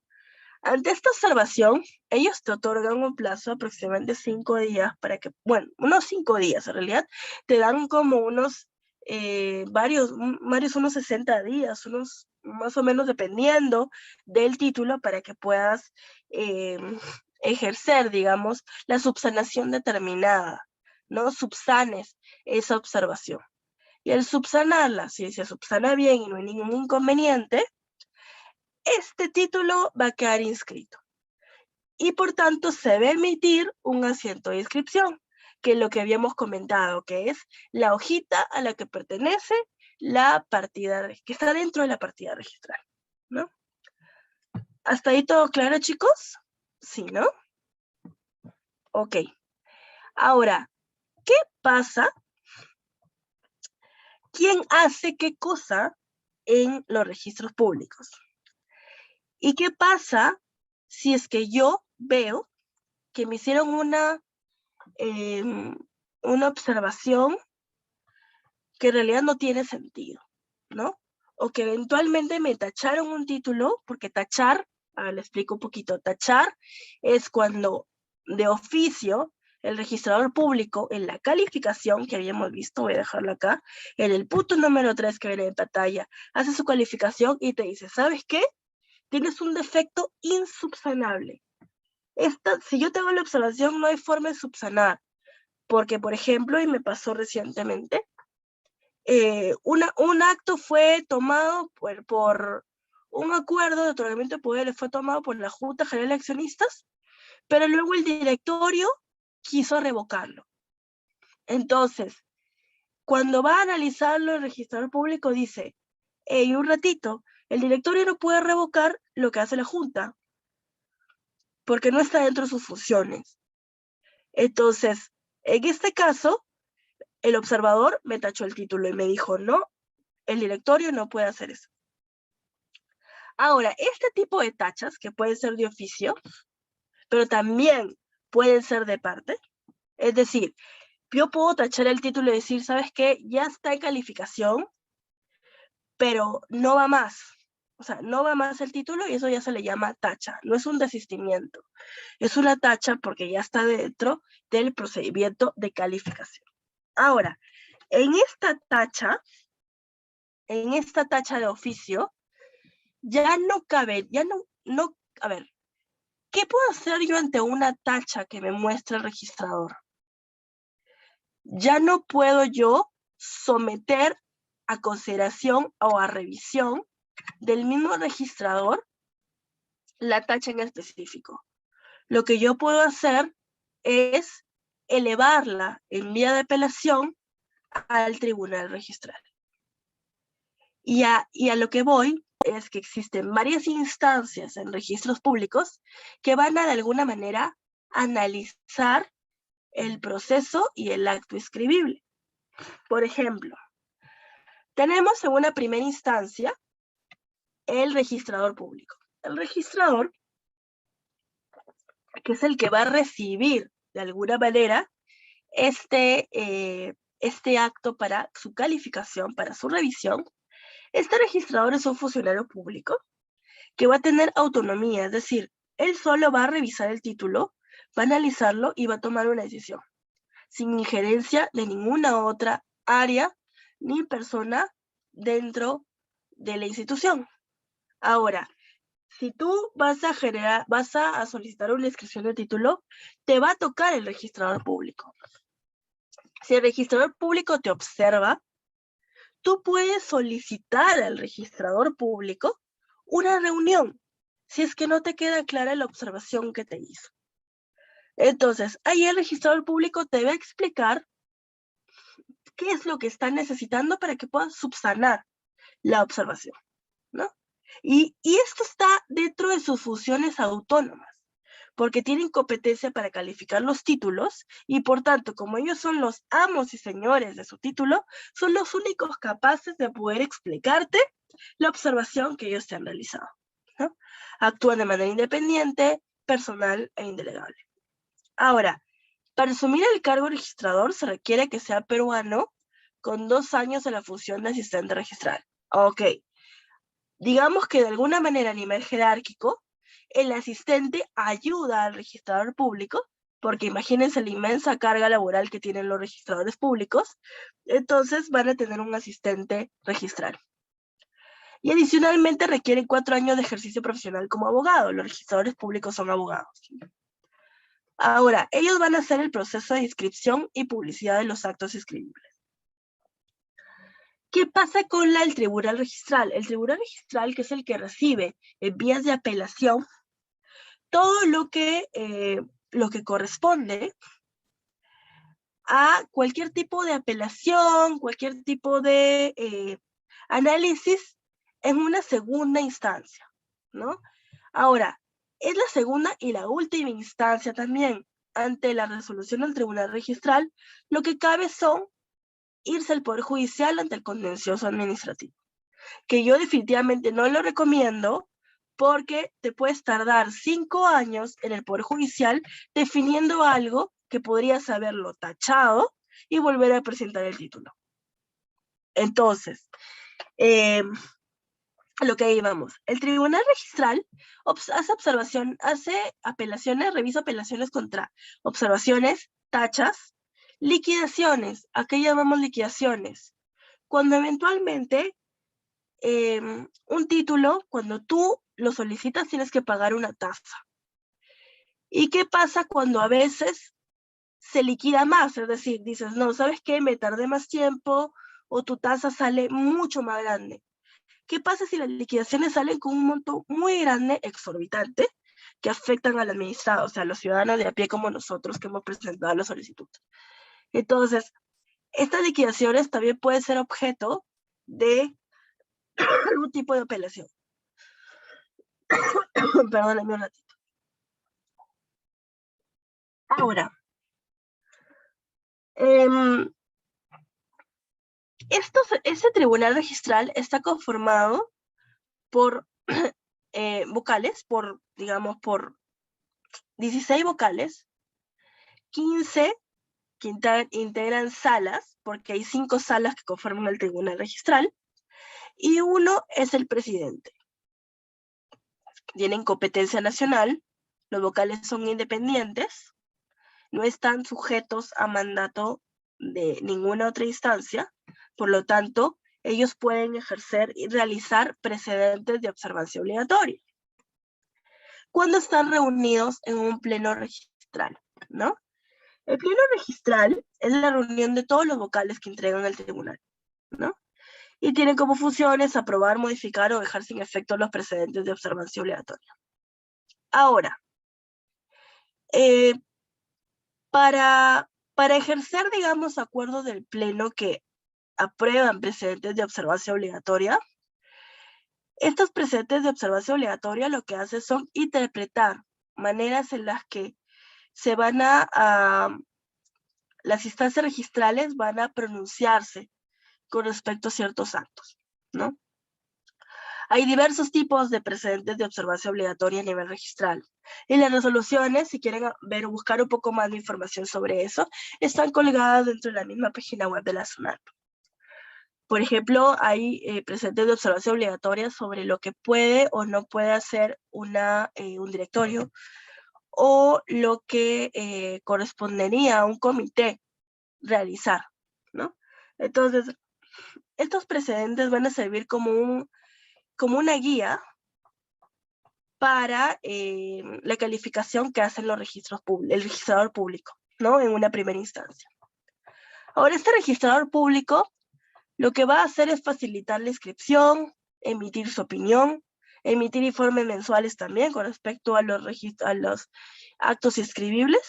Ante esta observación, ellos te otorgan un plazo aproximadamente 5 días para que, bueno, unos 5 días en realidad, te dan como unos unos 60 días, unos más o menos dependiendo del título para que puedas ejercer, digamos, la subsanación determinada, ¿no? Subsanes esa observación. Y al subsanarla, si se subsana bien y no hay ningún inconveniente, este título va a quedar inscrito. Y por tanto se va a emitir un asiento de inscripción. que lo que habíamos comentado, que es la hojita a la que pertenece la partida, que está dentro de la partida registral, ¿no? ¿Hasta ahí todo claro, chicos? Sí, ¿no? Ok. Ahora, ¿qué pasa? ¿Quién hace qué cosa en los registros públicos? ¿Y qué pasa si es que yo veo que me hicieron una observación que en realidad no tiene sentido, ¿no? O que eventualmente me tacharon un título, porque tachar, le explico un poquito, tachar es cuando de oficio el registrador público en la calificación que habíamos visto, voy a dejarlo acá, en el punto número 3 que viene en pantalla, hace su calificación y te dice, ¿sabes qué? Tienes un defecto insubsanable. Si yo tengo la observación, no hay forma de subsanar, porque, por ejemplo, y me pasó recientemente, un acto fue tomado por un acuerdo de otorgamiento de poderes, fue tomado por la Junta General de Accionistas, pero luego el directorio quiso revocarlo. Entonces, cuando va a analizarlo el registrador público dice, un ratito, el directorio no puede revocar lo que hace la Junta, porque no está dentro de sus funciones. Entonces, en este caso, el observador me tachó el título y me dijo, no, el directorio no puede hacer eso. Ahora, este tipo de tachas, que pueden ser de oficio, pero también pueden ser de parte, es decir, yo puedo tachar el título y decir, ¿sabes qué? Ya está en calificación, pero no va más. O sea, no va más el título y eso ya se le llama tacha. No es un desistimiento. Es una tacha porque ya está dentro del procedimiento de calificación. Ahora, en esta tacha de oficio, ya no cabe, a ver, ¿qué puedo hacer yo ante una tacha que me muestra el registrador? Ya no puedo yo someter a consideración o a revisión del mismo registrador la tacha en específico. Lo que yo puedo hacer es elevarla en vía de apelación al tribunal registral. Y a lo que voy es que existen varias instancias en registros públicos que van a de alguna manera analizar el proceso y el acto inscribible. Por ejemplo, tenemos en una primera instancia el registrador público. El registrador, que es el que va a recibir de alguna manera este acto para su calificación, para su revisión. Este registrador es un funcionario público que va a tener autonomía, es decir, él solo va a revisar el título, va a analizarlo y va a tomar una decisión, sin injerencia de ninguna otra área ni persona dentro de la institución. Ahora, si tú vas a solicitar una inscripción de título, te va a tocar el registrador público. Si el registrador público te observa, tú puedes solicitar al registrador público una reunión, si es que no te queda clara la observación que te hizo. Entonces, ahí el registrador público te va a explicar qué es lo que está necesitando para que puedas subsanar la observación, ¿no? Y esto está dentro de sus funciones autónomas, porque tienen competencia para calificar los títulos y por tanto, como ellos son los amos y señores de su título, son los únicos capaces de poder explicarte la observación que ellos te han realizado, ¿no? Actúan de manera independiente, personal e indelegable. Ahora, para asumir el cargo registrador se requiere que sea peruano con 2 años de la función de asistente registral. Ok. Digamos que de alguna manera a nivel jerárquico, el asistente ayuda al registrador público, porque imagínense la inmensa carga laboral que tienen los registradores públicos, entonces van a tener un asistente registral. Y adicionalmente requieren 4 años de ejercicio profesional como abogado. Los registradores públicos son abogados. Ahora, ellos van a hacer el proceso de inscripción y publicidad de los actos inscribibles. ¿Qué pasa con el tribunal registral? El tribunal registral, que es el que recibe en vías de apelación todo lo que corresponde a cualquier tipo de apelación, cualquier tipo de análisis en una segunda instancia, ¿no? Ahora, es la segunda y la última instancia también. Ante la resolución del tribunal registral, lo que cabe son irse al Poder Judicial ante el contencioso administrativo, que yo definitivamente no lo recomiendo porque te puedes tardar 5 años en el Poder Judicial definiendo algo que podrías haberlo tachado y volver a presentar el título. Entonces, a lo que íbamos. El tribunal registral hace apelaciones, revisa apelaciones contra observaciones, tachas, liquidaciones. ¿A qué llamamos liquidaciones? Cuando eventualmente un título, cuando tú lo solicitas, tienes que pagar una tasa. ¿Y qué pasa cuando a veces se liquida más? Es decir, dices, no, ¿sabes qué? Me tardé más tiempo o tu tasa sale mucho más grande. ¿Qué pasa si las liquidaciones salen con un monto muy grande, exorbitante, que afectan al administrado, o sea, a los ciudadanos de a pie como nosotros que hemos presentado la solicitud? Entonces, estas liquidaciones también pueden ser objeto de algún tipo de apelación. Perdóname un ratito. Ahora, este tribunal registral está conformado por vocales, digamos, por 16 vocales, 15 que integran salas, porque hay 5 salas que conforman el tribunal registral, y uno es el presidente. Tienen competencia nacional, los vocales son independientes, no están sujetos a mandato de ninguna otra instancia, por lo tanto, ellos pueden ejercer y realizar precedentes de observancia obligatoria cuando están reunidos en un pleno registral, ¿no? El pleno registral es la reunión de todos los vocales que entregan al tribunal, ¿no? Y tiene como funciones aprobar, modificar o dejar sin efecto los precedentes de observancia obligatoria. Ahora, para ejercer, digamos, acuerdos del pleno que aprueban precedentes de observancia obligatoria, estos precedentes de observancia obligatoria lo que hacen son interpretar maneras en las que se van las instancias registrales van a pronunciarse con respecto a ciertos actos, ¿no? Hay diversos tipos de precedentes de observancia obligatoria a nivel registral. Y las resoluciones, si quieren ver o buscar un poco más de información sobre eso, están colgadas dentro de la misma página web de la SUNAT. Por ejemplo, hay precedentes de observancia obligatoria sobre lo que puede o no puede hacer un directorio o lo que correspondería a un comité realizar, ¿no? Entonces, estos precedentes van a servir como una guía para la calificación que hacen los registros públicos, el registrador público, ¿no? En una primera instancia. Ahora, este registrador público lo que va a hacer es facilitar la inscripción, emitir su opinión, emitir informes mensuales también con respecto a los actos inscribibles,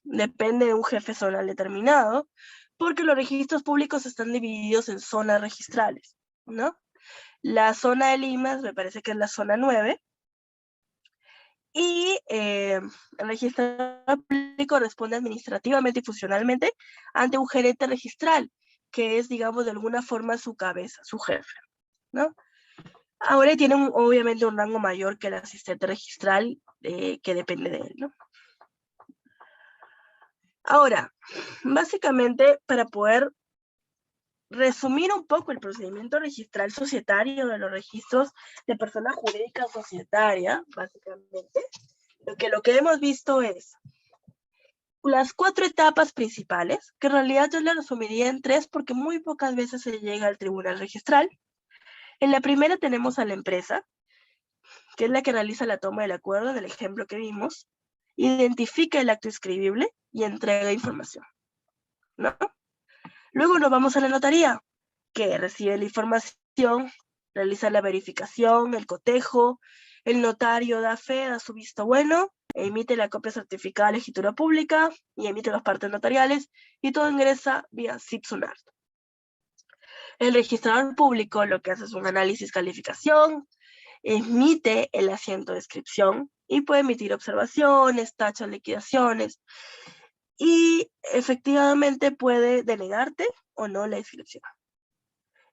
depende de un jefe zonal determinado, porque los registros públicos están divididos en zonas registrales, ¿no? La zona de Limas me parece que es la zona 9, y el registrador público responde administrativamente y funcionalmente ante un gerente registral, que es, digamos, de alguna forma su cabeza, su jefe, ¿no? Ahora tiene obviamente un rango mayor que el asistente registral, que depende de él, ¿no? Ahora, básicamente, para poder resumir un poco el procedimiento registral societario de los registros de persona jurídica societaria, básicamente, lo que hemos visto es las 4 etapas principales, que en realidad yo las resumiría en 3 porque muy pocas veces se llega al tribunal registral. En la primera tenemos a la empresa, que es la que realiza la toma del acuerdo, en el ejemplo que vimos, identifica el acto inscribible y entrega información, ¿no? Luego nos vamos a la notaría, que recibe la información, realiza la verificación, el cotejo, el notario da fe, da su visto bueno, emite la copia certificada de la escritura pública y emite las partes notariales y todo ingresa vía SIP-SUNAT. El registrador público lo que hace es un análisis calificación, emite el asiento de inscripción y puede emitir observaciones, tachas, liquidaciones y efectivamente puede denegarte o no la inscripción.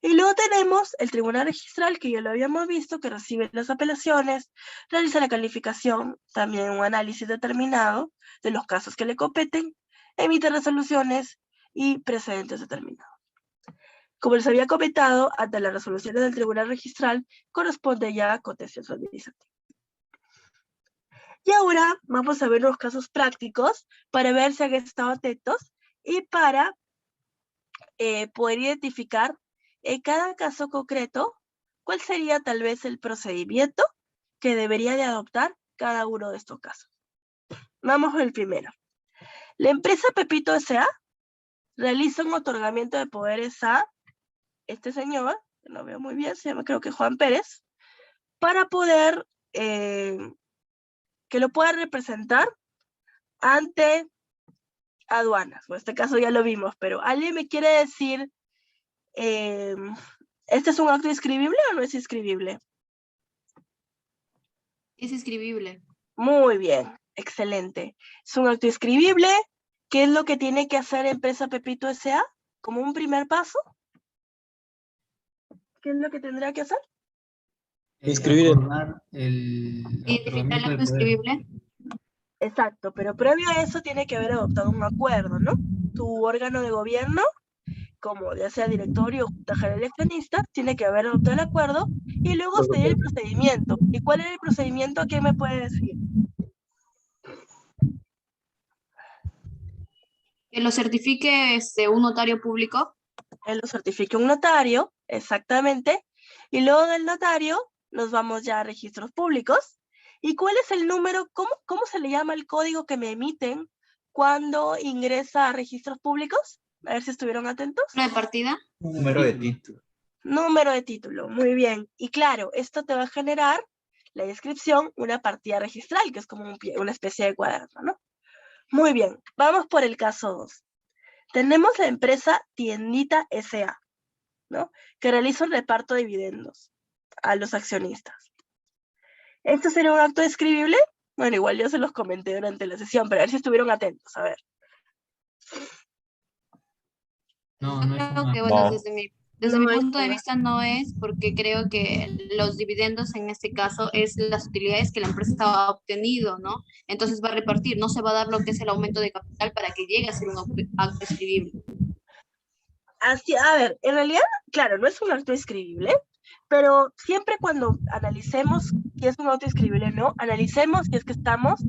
Y luego tenemos el tribunal registral, que ya lo habíamos visto, que recibe las apelaciones, realiza la calificación, también un análisis determinado de los casos que le competen, emite resoluciones y precedentes determinados. Como les había comentado, ante las resoluciones del tribunal registral, corresponde ya a contencioso administrativo. Y ahora vamos a ver los casos prácticos para ver si han estado atentos y para poder identificar en cada caso concreto cuál sería tal vez el procedimiento que debería de adoptar cada uno de estos casos. Vamos con el primero. La empresa Pepito S.A. realiza un otorgamiento de poderes a este señor, que no veo muy bien, se llama creo que Juan Pérez, para poder que lo pueda representar ante aduanas. En este caso ya lo vimos, pero ¿alguien me quiere decir este es un acto inscribible o no es inscribible? Es inscribible. Muy bien, excelente. Es un acto inscribible. ¿Qué es lo que tiene que hacer Empresa Pepito S.A. como un primer paso? ¿Qué es lo que tendrá que hacer? Inscribir. Acordar el Identificar el otorgamiento acto de poder. inscribible. Exacto, pero previo a eso tiene que haber adoptado un acuerdo, ¿no? Tu órgano de gobierno, como ya sea directorio o junta general de accionistas, tiene que haber adoptado el acuerdo y luego seguir el procedimiento. ¿Y cuál es el procedimiento? ¿Quién me puede decir? Que lo certifique un notario público. Él lo certifica un notario, exactamente, y luego del notario nos vamos ya a registros públicos. ¿Y cuál es el número? ¿Cómo se le llama el código que me emiten cuando ingresa a registros públicos? A ver si estuvieron atentos. ¿Número de partida? Número de título. Número de título, muy bien. Y claro, esto te va a generar la inscripción, una partida registral, que es como una especie de cuaderno, ¿no? Muy bien, vamos por el caso 2. Tenemos la empresa Tiendita S.A., ¿no? Que realiza un reparto de dividendos a los accionistas. ¿Esto sería un acto inscribible? Bueno, igual yo se los comenté durante la sesión, pero a ver si estuvieron atentos, a ver. No, no es Creo un que, bueno, No. desde No mi es punto de una. vista no es, porque creo que los dividendos en este caso es las utilidades que la empresa ha obtenido, ¿no? Entonces va a repartir, no se va a dar lo que es el aumento de capital para que llegue a ser un acto inscribible. Así, a ver, en realidad, claro, no es un acto inscribible, pero siempre cuando analicemos si es un acto inscribible o no, analicemos si es que estamos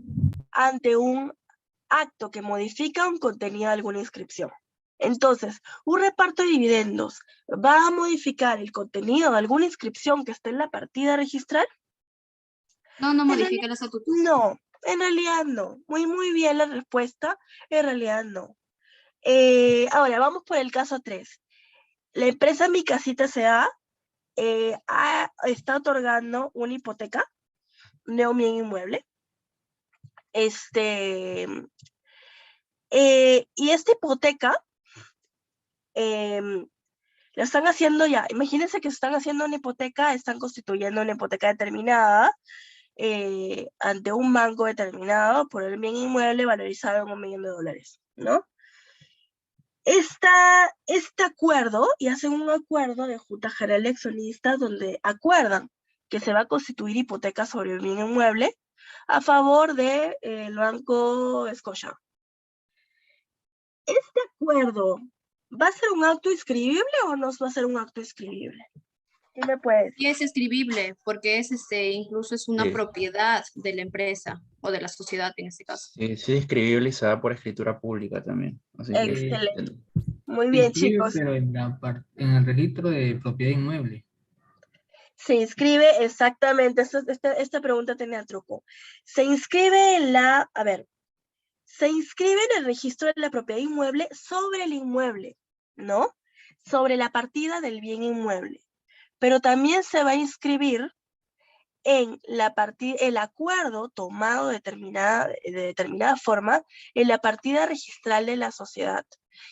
ante un acto que modifica un contenido de alguna inscripción. Entonces, un reparto de dividendos va a modificar el contenido de alguna inscripción que esté en la partida registral. No modifica el estatuto. No, en realidad no. Muy bien la respuesta, en realidad no. Ahora, vamos por el caso 3. La empresa Mi Casita S.A. Está otorgando una hipoteca de un bien inmueble. Y esta hipoteca la están haciendo ya. Imagínense que están haciendo una hipoteca, están constituyendo una hipoteca determinada ante un banco determinado por el bien inmueble valorizado en $1 millón, ¿no? Este acuerdo, y hacen un acuerdo de Junta General de Accionistas donde acuerdan que se va a constituir hipoteca sobre el bien inmueble a favor del Banco Scotia. ¿Este acuerdo va a ser un acto inscribible o no va a ser un acto inscribible? ¿Qué me puede decir? Y es inscribible porque es incluso es una Sí. propiedad de la empresa o de la sociedad en este caso. Sí, sí, inscribible y se da por escritura pública también. Así que, Excelente. Muy Se bien, inscribe, chicos. pero en el registro de propiedad inmueble. Se inscribe exactamente, esta pregunta tenía truco. Se inscribe se inscribe en el registro de la propiedad inmueble sobre el inmueble, ¿no? Sobre la partida del bien inmueble. Pero también se va a inscribir en el acuerdo tomado de determinada forma en la partida registral de la sociedad.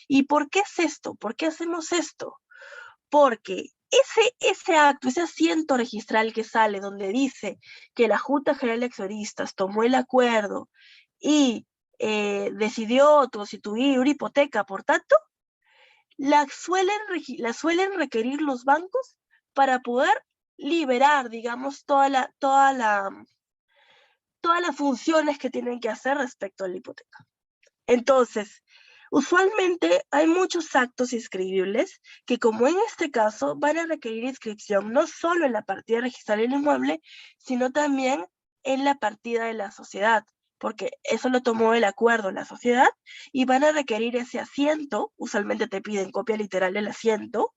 ¿Y por qué es esto? ¿Por qué hacemos esto? Porque ese acto, ese asiento registral que sale donde dice que la Junta General de Accionistas tomó el acuerdo y decidió constituir una hipoteca, por tanto, la suelen requerir los bancos para poder liberar, digamos, todas las funciones que tienen que hacer respecto a la hipoteca. Entonces, usualmente hay muchos actos inscribibles que, como en este caso, van a requerir inscripción no solo en la partida registral del inmueble, sino también en la partida de la sociedad, porque eso lo tomó el acuerdo en la sociedad y van a requerir ese asiento, usualmente te piden copia literal del asiento,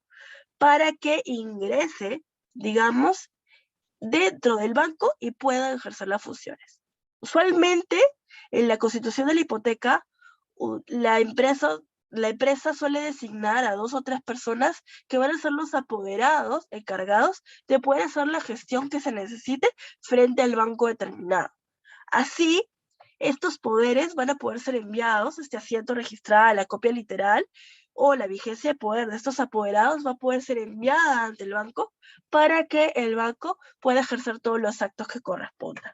para que ingrese, digamos, dentro del banco y pueda ejercer las funciones. Usualmente, en la constitución de la hipoteca, la empresa suele designar a 2 o 3 personas que van a ser los apoderados encargados de poder hacer la gestión que se necesite frente al banco determinado. Así, estos poderes van a poder ser enviados, este asiento registral, la copia literal, o la vigencia de poder de estos apoderados va a poder ser enviada ante el banco para que el banco pueda ejercer todos los actos que correspondan.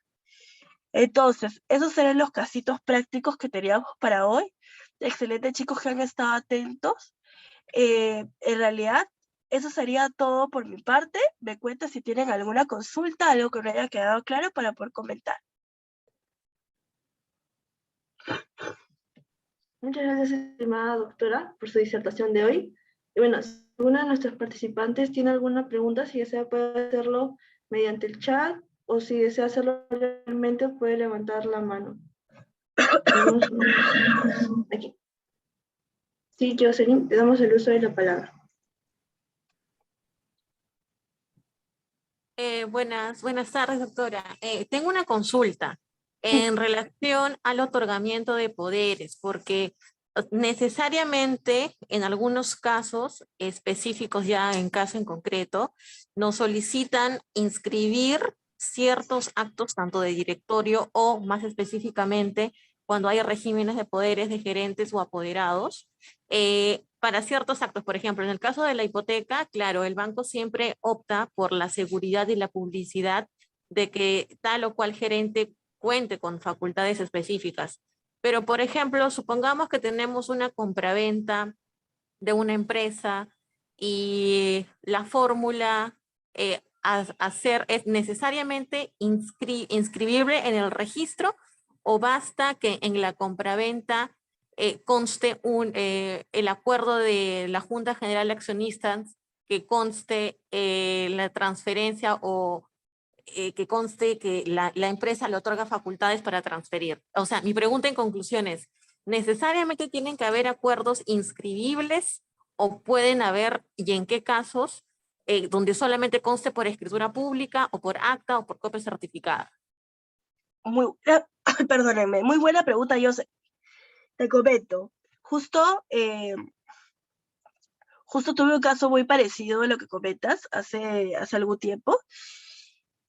Entonces, esos serán los casitos prácticos que teníamos para hoy. Excelente, chicos, que han estado atentos. En realidad, eso sería todo por mi parte. Me cuentan si tienen alguna consulta, algo que no haya quedado claro para poder comentar. Muchas gracias, estimada doctora, por su disertación de hoy. Y bueno, si alguna de nuestros participantes tiene alguna pregunta, si desea puede hacerlo mediante el chat, o si desea hacerlo realmente puede levantar la mano. Aquí. Sí, Jocelyn, te damos el uso de la palabra. Buenas tardes, doctora. Tengo una consulta en relación al otorgamiento de poderes, porque necesariamente en algunos casos específicos, ya en caso en concreto, nos solicitan inscribir ciertos actos, tanto de directorio o más específicamente cuando hay regímenes de poderes de gerentes o apoderados, para ciertos actos. Por ejemplo, en el caso de la hipoteca, claro, el banco siempre opta por la seguridad y la publicidad de que tal o cual gerente cuente con facultades específicas. Pero, por ejemplo, supongamos que tenemos una compraventa de una empresa y la fórmula a ser es necesariamente inscribible en el registro, o basta que en la compraventa conste el acuerdo de la Junta General de Accionistas, que conste la transferencia o que conste que la empresa le otorga facultades para transferir. O sea, mi pregunta en conclusión es, ¿necesariamente tienen que haber acuerdos inscribibles o pueden haber, y en qué casos, donde solamente conste por escritura pública o por acta o por copia certificada? Perdónenme, muy buena pregunta, yo te comento. Justo tuve un caso muy parecido a lo que comentas hace algún tiempo.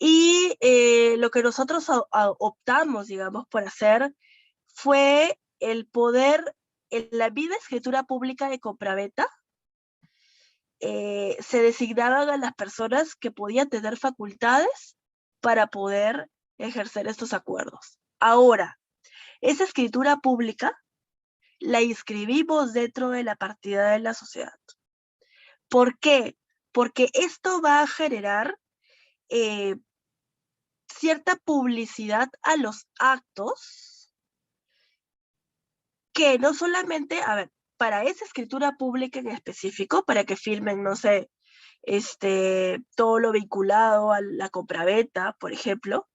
Y lo que nosotros optamos, digamos, por hacer fue el poder, en la misma escritura pública de compraventa, se designaban a las personas que podían tener facultades para poder ejercer estos acuerdos. Ahora, esa escritura pública la inscribimos dentro de la partida de la sociedad. ¿Por qué? Porque esto va a generar cierta publicidad a los actos que no solamente, a ver, para esa escritura pública en específico, para que firmen, no sé, todo lo vinculado a la compraventa, por ejemplo,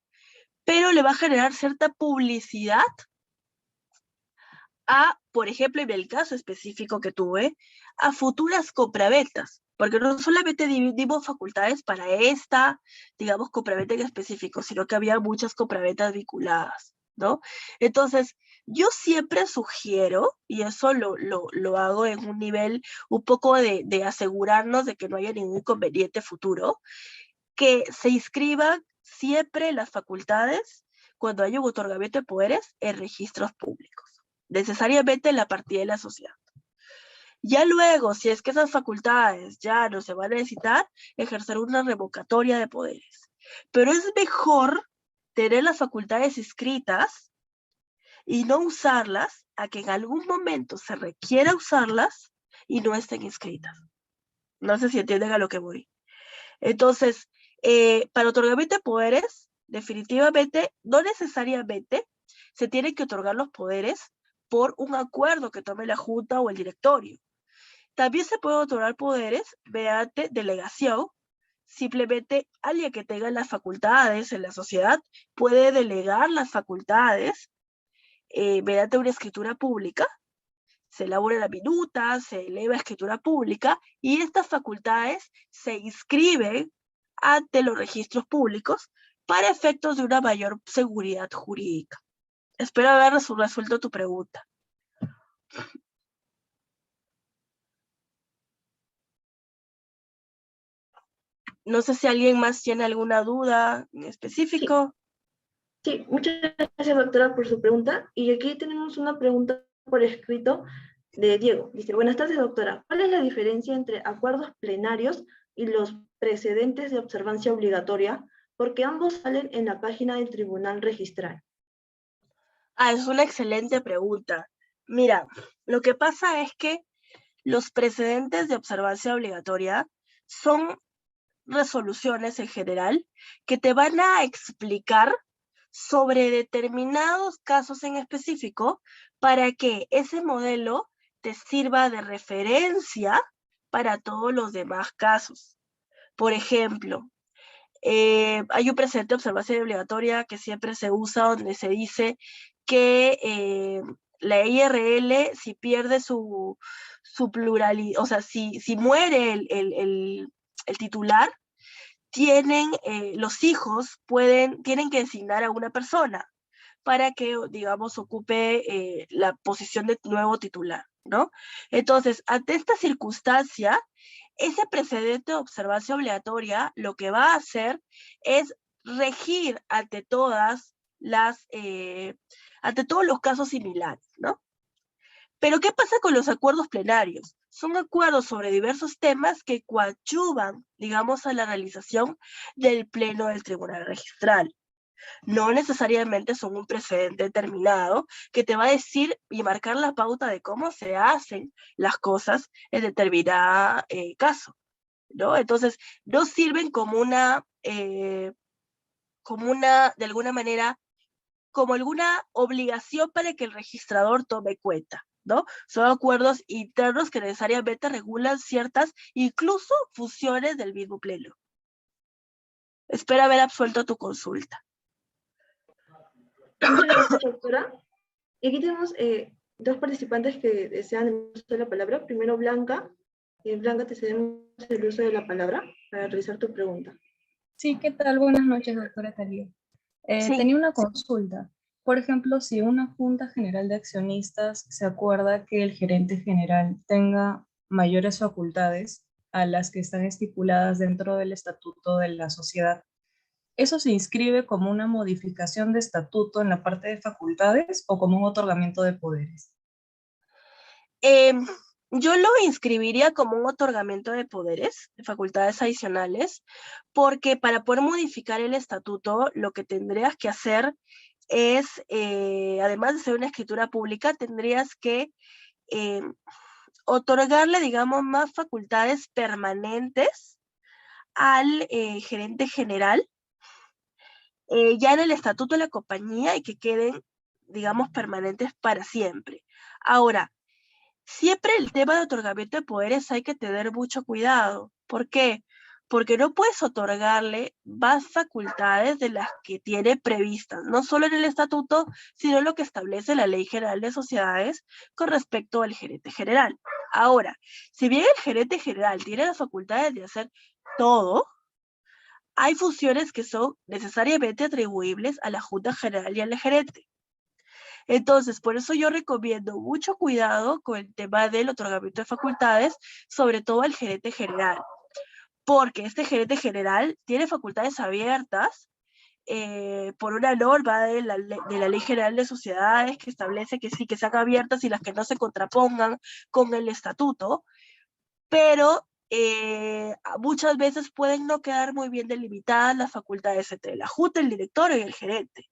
pero le va a generar cierta publicidad a, por ejemplo, en el caso específico que tuve, a futuras compraventas, porque no solamente dimos facultades para esta, digamos, compraventa en específico, sino que había muchas compraventas vinculadas, ¿no? Entonces, yo siempre sugiero, y eso lo hago en un nivel un poco de asegurarnos de que no haya ningún inconveniente futuro, que se inscriban siempre las facultades cuando haya un otorgamiento de poderes en registros públicos, necesariamente en la partida de la sociedad. Ya luego, si es que esas facultades ya no se van a necesitar, ejercer una revocatoria de poderes. Pero es mejor tener las facultades inscritas y no usarlas a que en algún momento se requiera usarlas y no estén inscritas. No sé si entienden a lo que voy. Entonces, para otorgamiento de poderes, definitivamente, no necesariamente se tienen que otorgar los poderes por un acuerdo que tome la Junta o el directorio. También se puede otorgar poderes mediante delegación. Simplemente alguien que tenga las facultades en la sociedad puede delegar las facultades mediante una escritura pública. Se elabora la minuta, se eleva a escritura pública y estas facultades se inscriben ante los registros públicos para efectos de una mayor seguridad jurídica. Espero haber resuelto tu pregunta. No sé si alguien más tiene alguna duda en específico. Sí, muchas gracias, doctora, por su pregunta. Y aquí tenemos una pregunta por escrito de Diego. Dice, buenas tardes, doctora. ¿Cuál es la diferencia entre acuerdos plenarios y los precedentes de observancia obligatoria? Porque ambos salen en la página del Tribunal Registral. Es una excelente pregunta. Mira, lo que pasa es que los precedentes de observancia obligatoria son resoluciones en general que te van a explicar sobre determinados casos en específico para que ese modelo te sirva de referencia para todos los demás casos. Por ejemplo, hay un precedente de observación obligatoria que siempre se usa donde se dice que la IRL, si pierde su pluralidad, o sea, si muere el titular, los hijos tienen que designar a una persona para que, digamos, ocupe la posición de nuevo titular, ¿no? Entonces, ante esta circunstancia, ese precedente de observancia obligatoria lo que va a hacer es regir ante todos los casos similares, ¿no? Pero, ¿qué pasa con los acuerdos plenarios? Son acuerdos sobre diversos temas que coadyuvan, digamos, a la realización del pleno del Tribunal Registral. No necesariamente son un precedente determinado que te va a decir y marcar la pauta de cómo se hacen las cosas en determinado caso, ¿no? Entonces, no sirven de alguna manera, como alguna obligación para que el registrador tome cuenta, ¿no? Son acuerdos internos que necesariamente regulan ciertas, incluso funciones del mismo pleno. Espero haber absuelto tu consulta. Muchas gracias, doctora. Y aquí tenemos dos participantes que desean el uso de la palabra. Primero, Blanca. Blanca, te cedemos el uso de la palabra para realizar tu pregunta. Sí, ¿qué tal? Buenas noches, doctora Talía. Sí. Tenía una consulta. Por ejemplo, si una Junta General de Accionistas se acuerda que el gerente general tenga mayores facultades a las que están estipuladas dentro del estatuto de la sociedad, ¿eso se inscribe como una modificación de estatuto en la parte de facultades o como un otorgamiento de poderes? Yo lo inscribiría como un otorgamiento de poderes, de facultades adicionales, porque para poder modificar el estatuto, lo que tendrías que hacer es, además de ser una escritura pública, tendrías que otorgarle, digamos, más facultades permanentes al gerente general, ya en el estatuto de la compañía, y que queden, digamos, permanentes para siempre. Ahora, siempre el tema de otorgamiento de poderes hay que tener mucho cuidado. ¿Por qué? Porque no puedes otorgarle más facultades de las que tiene previstas, no solo en el estatuto, sino en lo que establece la Ley General de Sociedades con respecto al gerente general. Ahora, si bien el gerente general tiene las facultades de hacer todo, hay funciones que son necesariamente atribuibles a la Junta General y al gerente. Entonces, por eso yo recomiendo mucho cuidado con el tema del otorgamiento de facultades, sobre todo al gerente general, porque este gerente general tiene facultades abiertas por una norma de la Ley General de Sociedades que establece que sí, que sean abiertas y las que no se contrapongan con el estatuto, pero muchas veces pueden no quedar muy bien delimitadas las facultades entre la junta, el directorio y el gerente.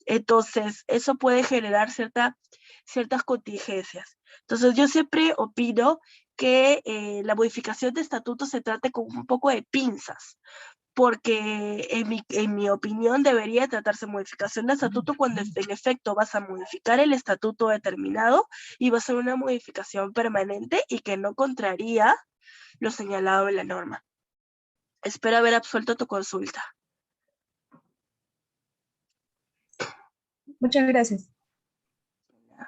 Entonces, eso puede generar ciertas contingencias. Entonces, yo siempre opino que la modificación de estatutos se trate con un poco de pinzas, porque en mi opinión debería tratarse modificación de estatuto cuando en efecto vas a modificar el estatuto determinado y va a ser una modificación permanente y que no contraría lo señalado en la norma. Espero haber absuelto tu consulta. Muchas gracias.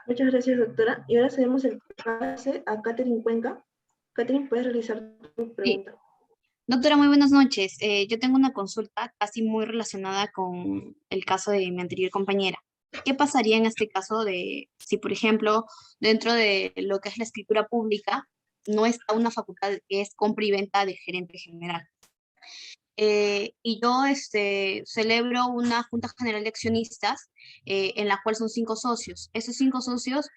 Muchas gracias, doctora. Y ahora cedemos el pase a Catherine Cuenca. Catherine, puedes realizar tu pregunta. Doctora, muy buenas noches. Yo tengo una consulta casi muy relacionada con el caso de mi anterior compañera. ¿Qué pasaría en este caso de si, por ejemplo, dentro de lo que es la escritura pública, no está una facultad que es compra y venta de gerente general? Y yo celebro una junta general de accionistas en la cual son 5 socios. Esos 5 socios,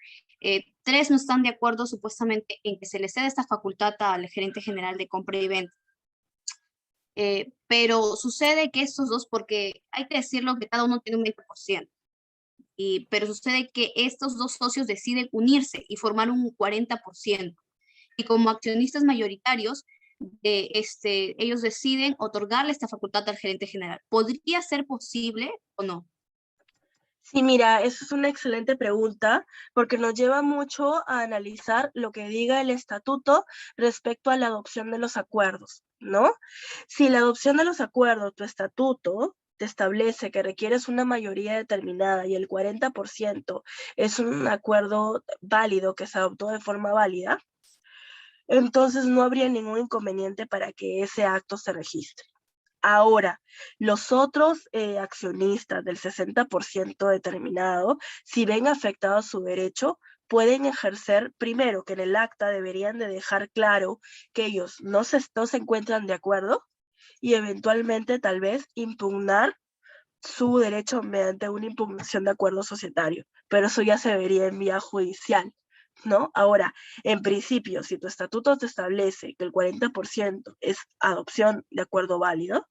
3 no están de acuerdo supuestamente en que se le ceda esta facultad al gerente general de compra y venta. Pero sucede que estos dos, porque hay que decirlo que cada uno tiene un 20%, pero sucede que estos dos socios deciden unirse y formar un 40%. Y como accionistas mayoritarios, ellos deciden otorgarle esta facultad al gerente general. ¿Podría ser posible o no? Sí, mira, eso es una excelente pregunta porque nos lleva mucho a analizar lo que diga el estatuto respecto a la adopción de los acuerdos, ¿no? Si la adopción de los acuerdos, tu estatuto, te establece que requieres una mayoría determinada y el 40% es un acuerdo válido que se adoptó de forma válida, entonces no habría ningún inconveniente para que ese acto se registre. Ahora, los otros accionistas del 60% determinado, si ven afectado su derecho, pueden ejercer, primero, que en el acta deberían de dejar claro que ellos no se encuentran de acuerdo y eventualmente tal vez impugnar su derecho mediante una impugnación de acuerdo societario, pero eso ya se vería en vía judicial, ¿no? Ahora, en principio, si tu estatuto te establece que el 40% es adopción de acuerdo válido,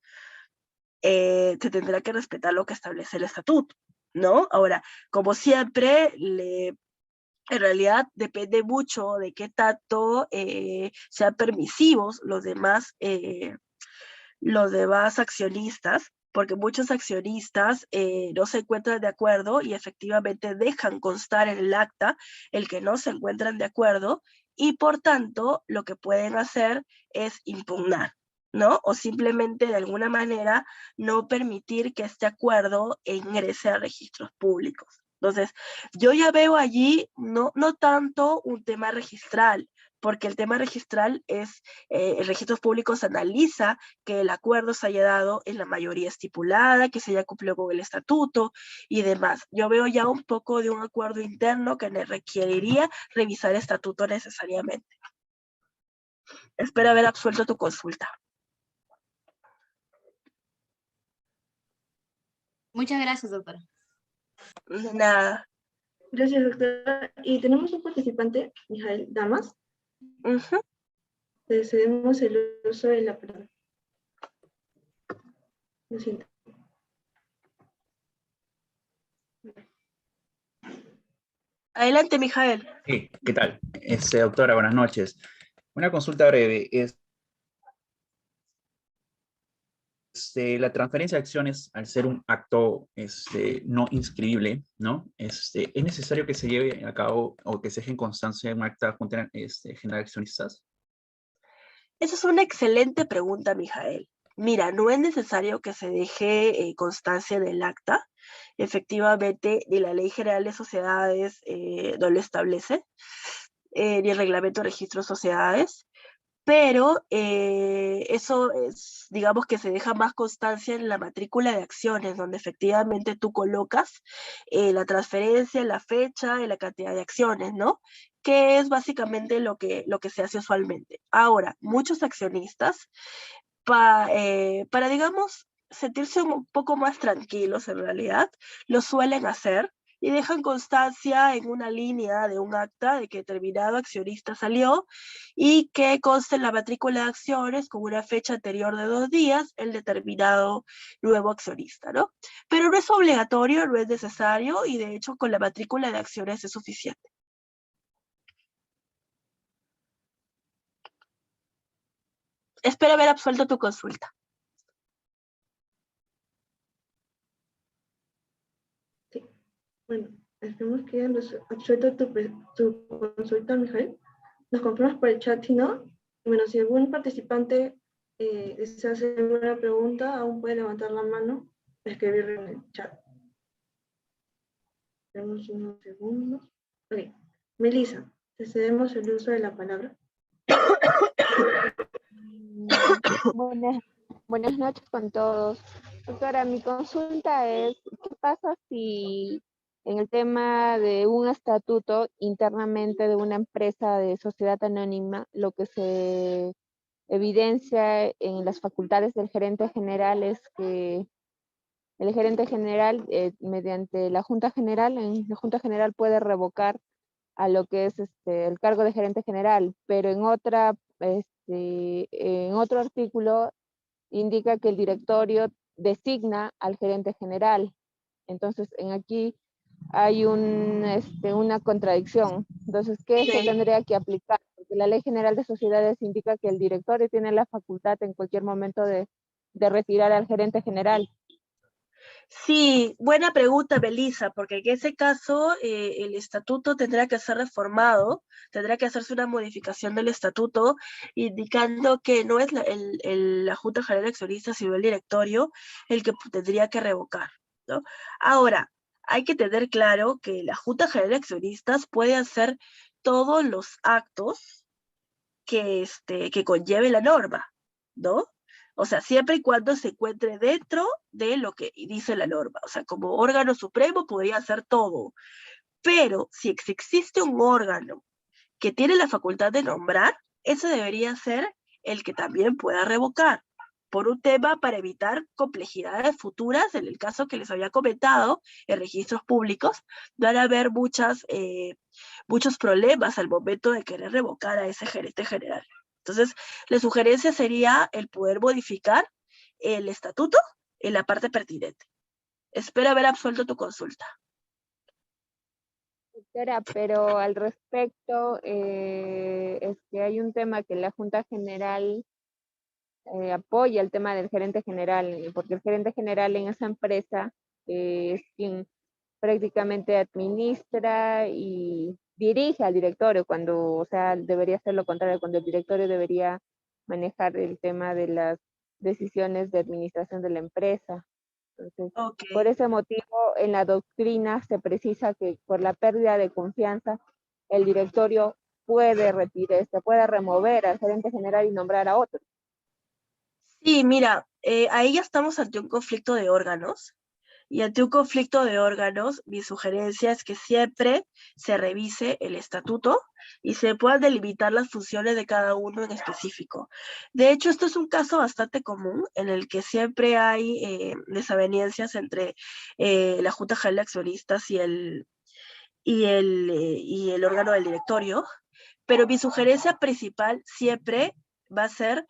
se tendrá que respetar lo que establece el estatuto, ¿no? Ahora, como siempre, en realidad depende mucho de qué tanto sean permisivos los demás accionistas, porque muchos accionistas no se encuentran de acuerdo y efectivamente dejan constar en el acta el que no se encuentran de acuerdo y por tanto lo que pueden hacer es impugnar, ¿no? O simplemente de alguna manera no permitir que este acuerdo ingrese a registros públicos. Entonces, yo ya veo allí no tanto un tema registral, porque el tema registral es, en registros públicos analiza que el acuerdo se haya dado en la mayoría estipulada, que se haya cumplido con el estatuto y demás. Yo veo ya un poco de un acuerdo interno que requeriría revisar el estatuto necesariamente. Espero haber absuelto tu consulta. Muchas gracias, doctora. De nada. Gracias, doctora. Y tenemos un participante, Mijael Damas. Uh-huh. Le cedemos el uso de la palabra. Lo siento. Adelante, Mijael. Sí, ¿qué tal? Doctora, buenas noches. Una consulta breve. La transferencia de acciones, al ser un acto no inscribible, ¿no? ¿Es necesario que se lleve a cabo o que se deje en constancia en un acta junta general de accionistas? Esa es una excelente pregunta, Mijael. Mira, no es necesario que se deje constancia en el acta. Efectivamente, ni la Ley General de Sociedades no lo establece, ni el Reglamento de Registro de Sociedades, pero eso es, digamos que se deja más constancia en la matrícula de acciones, donde efectivamente tú colocas la transferencia, la fecha y la cantidad de acciones, ¿no? que es básicamente lo que se hace usualmente. Ahora, muchos accionistas, para, digamos, sentirse un poco más tranquilos en realidad, lo suelen hacer y dejan constancia en una línea de un acta de que determinado accionista salió y que conste en la matrícula de acciones con una fecha anterior de 2 días el determinado nuevo accionista, ¿no? Pero no es obligatorio, no es necesario y de hecho con la matrícula de acciones es suficiente. Espero haber absuelto tu consulta. Sí. Bueno, esperemos que hayan absuelto tu consulta, Mijael. Nos confirmas por el chat, si no. Bueno, si algún participante desea hacer alguna pregunta, aún puede levantar la mano, escribirlo en el chat. Tenemos unos segundos. Ok. Melissa, te cedemos el uso de la palabra. Buenas noches con todos. Doctora, mi consulta es, ¿qué pasa si en el tema de un estatuto internamente de una empresa de sociedad anónima, lo que se evidencia en las facultades del gerente general es que el gerente general, mediante la Junta General, en la Junta General puede revocar a lo que es el cargo de gerente general, pero en otro artículo indica que el directorio designa al gerente general. Entonces, aquí hay una contradicción. Entonces, ¿qué se tendría que aplicar? Porque la Ley General de Sociedades indica que el directorio tiene la facultad en cualquier momento de retirar al gerente general. Sí, buena pregunta, Belisa, porque en ese caso el estatuto tendrá que ser reformado, tendrá que hacerse una modificación del estatuto indicando que no es la Junta General de Accionistas, sino el directorio el que tendría que revocar, ¿no? Ahora, hay que tener claro que la Junta General de Accionistas puede hacer todos los actos que conlleve la norma, ¿no? O sea, siempre y cuando se encuentre dentro de lo que dice la norma. O sea, como órgano supremo podría hacer todo. Pero si existe un órgano que tiene la facultad de nombrar, ese debería ser el que también pueda revocar. Por un tema para evitar complejidades futuras, en el caso que les había comentado, en registros públicos, van a haber muchos problemas al momento de querer revocar a ese gerente general. Entonces, la sugerencia sería el poder modificar el estatuto en la parte pertinente. Espero haber absuelto tu consulta. Doctora, pero al respecto, es que hay un tema que la Junta General apoya el tema del gerente general, porque el gerente general en esa empresa es quien prácticamente administra y dirige al directorio, cuando, o sea, debería ser lo contrario, cuando el directorio debería manejar el tema de las decisiones de administración de la empresa. Entonces, por ese motivo, en la doctrina se precisa que por la pérdida de confianza, el directorio puede puede remover al gerente general y nombrar a otro. Sí, mira, ahí ya estamos ante un conflicto de órganos. Y ante un conflicto de órganos, mi sugerencia es que siempre se revise el estatuto y se puedan delimitar las funciones de cada uno en específico. De hecho, esto es un caso bastante común en el que siempre hay desavenencias entre la Junta General de Accionistas y el órgano del directorio, pero mi sugerencia principal siempre va a ser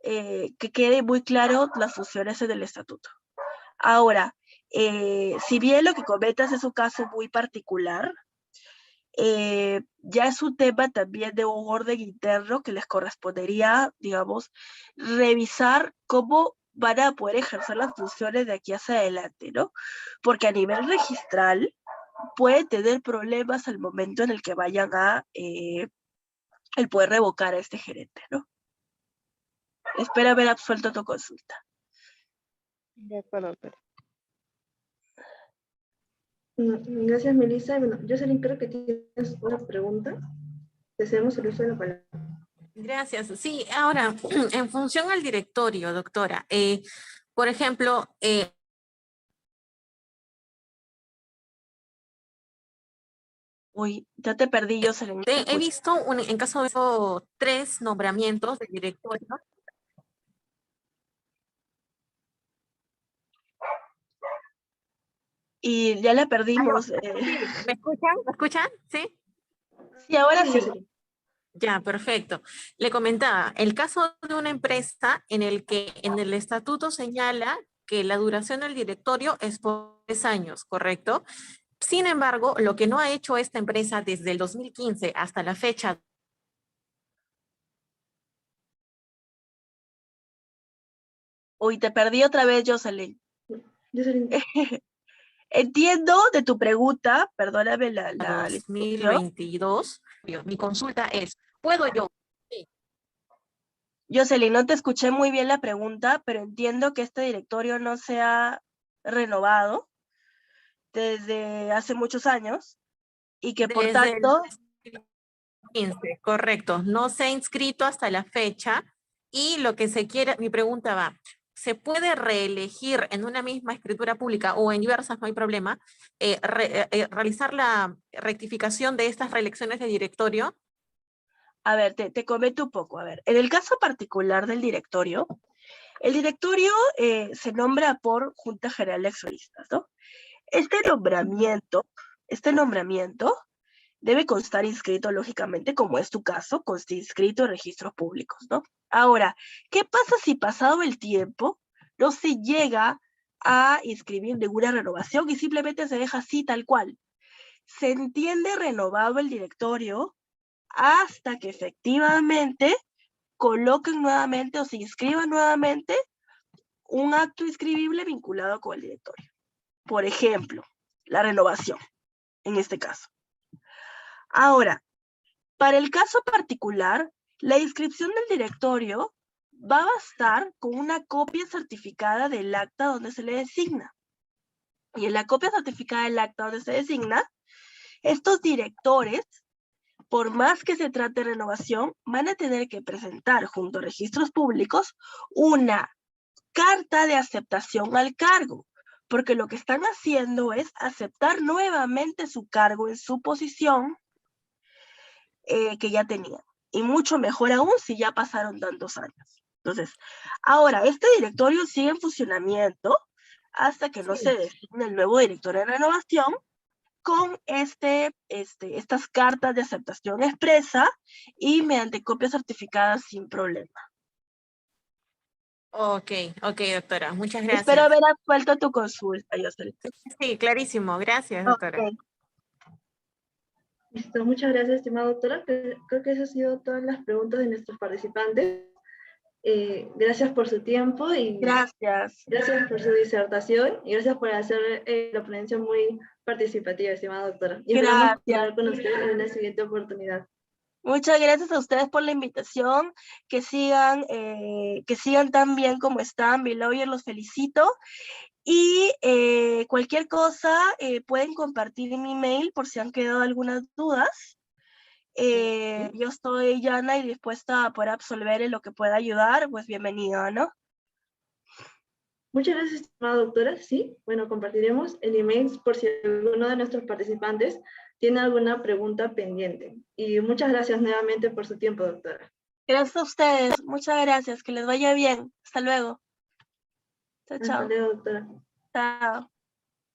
que quede muy claro las funciones en el estatuto. Ahora, si bien lo que comentas es un caso muy particular, ya es un tema también de un orden interno que les correspondería, digamos, revisar cómo van a poder ejercer las funciones de aquí hacia adelante, ¿no? Porque a nivel registral puede tener problemas al momento en el que vayan a el poder revocar a este gerente, ¿no? Espero haber absuelto tu consulta. De acuerdo, doctora. Gracias, Melissa. Bueno, Jocelyn, creo que tienes una pregunta. Deseamos el uso de la palabra. Gracias. Sí, ahora, en función al directorio, doctora, por ejemplo, Uy, ya te perdí, Jocelyn. no te He escucho. visto, en caso de eso, 3 nombramientos de directorio. Y ya la perdimos. Sí, ¿me escuchan? ¿Me escuchan? ¿Sí? Sí, ahora Sí, sí. Jocelyn. Ya, perfecto. Le comentaba, el caso de una empresa en el que en el estatuto señala que la duración del directorio es por 3 años, ¿correcto? Sin embargo, lo que no ha hecho esta empresa desde el 2015 hasta la fecha. Uy, te perdí otra vez, Jocelyn. Jocelyn, Entiendo de tu pregunta, perdóname la interrupción. 2022, mi consulta es, ¿puedo yo? Jocelyn, no te escuché muy bien la pregunta, pero entiendo que este directorio no se ha renovado desde hace muchos años y que por Desde el tanto, 2015, correcto. No se ha inscrito hasta la fecha y lo que se quiere, mi pregunta va, ¿se puede reelegir en una misma escritura pública o en diversas, no hay problema, realizar la rectificación de estas reelecciones de directorio? a ver, te comento un poco. A ver, en el caso particular del directorio, el directorio se nombra por Junta General de Accionistas, ¿no? Este nombramiento debe constar inscrito, lógicamente, como es tu caso, consta inscrito en registros públicos, ¿no? Ahora, ¿qué pasa si pasado el tiempo no se llega a inscribir ninguna renovación y simplemente se deja así tal cual? Se entiende renovado el directorio hasta que efectivamente coloquen nuevamente o se inscriban nuevamente un acto inscribible vinculado con el directorio. Por ejemplo, la renovación, en este caso. Ahora, para el caso particular, la inscripción del directorio va a bastar con una copia certificada del acta donde se le designa. Y en la copia certificada del acta donde se designa, estos directores, por más que se trate de renovación, van a tener que presentar junto a registros públicos una carta de aceptación al cargo, porque lo que están haciendo es aceptar nuevamente su cargo en su posición que ya tenían. Y mucho mejor aún si ya pasaron tantos años. Entonces, ahora, este directorio sigue en funcionamiento hasta que no se designe el nuevo directorio de renovación con estas cartas de aceptación expresa y mediante copias certificadas sin problema. Ok, doctora, muchas Espero gracias. haber absuelto tu consulta, Jocelyn. Sí, clarísimo, gracias, doctora. Ok. listo, muchas gracias, estimada doctora. Creo que esas han sido todas las preguntas de nuestros participantes. Gracias por su tiempo y Gracias. gracias por su disertación y gracias por hacer la ponencia muy participativa, estimada doctora. Y esperamos contar con usted en una siguiente oportunidad. Muchas gracias a ustedes por la invitación, que sigan tan bien como están, Beloved, los felicito. Y cualquier cosa pueden compartir en mi mail por si han quedado algunas dudas. Yo estoy llana y dispuesta a poder absolver en lo que pueda ayudar, pues bienvenida, ¿no? Muchas gracias, estimada doctora. Sí, bueno, compartiremos el email por si alguno de nuestros participantes tiene alguna pregunta pendiente. Y muchas gracias nuevamente por su tiempo, doctora. Gracias a ustedes, muchas gracias, que les vaya bien. Hasta luego. Chao, Hasta chao. luego, doctora. Chao.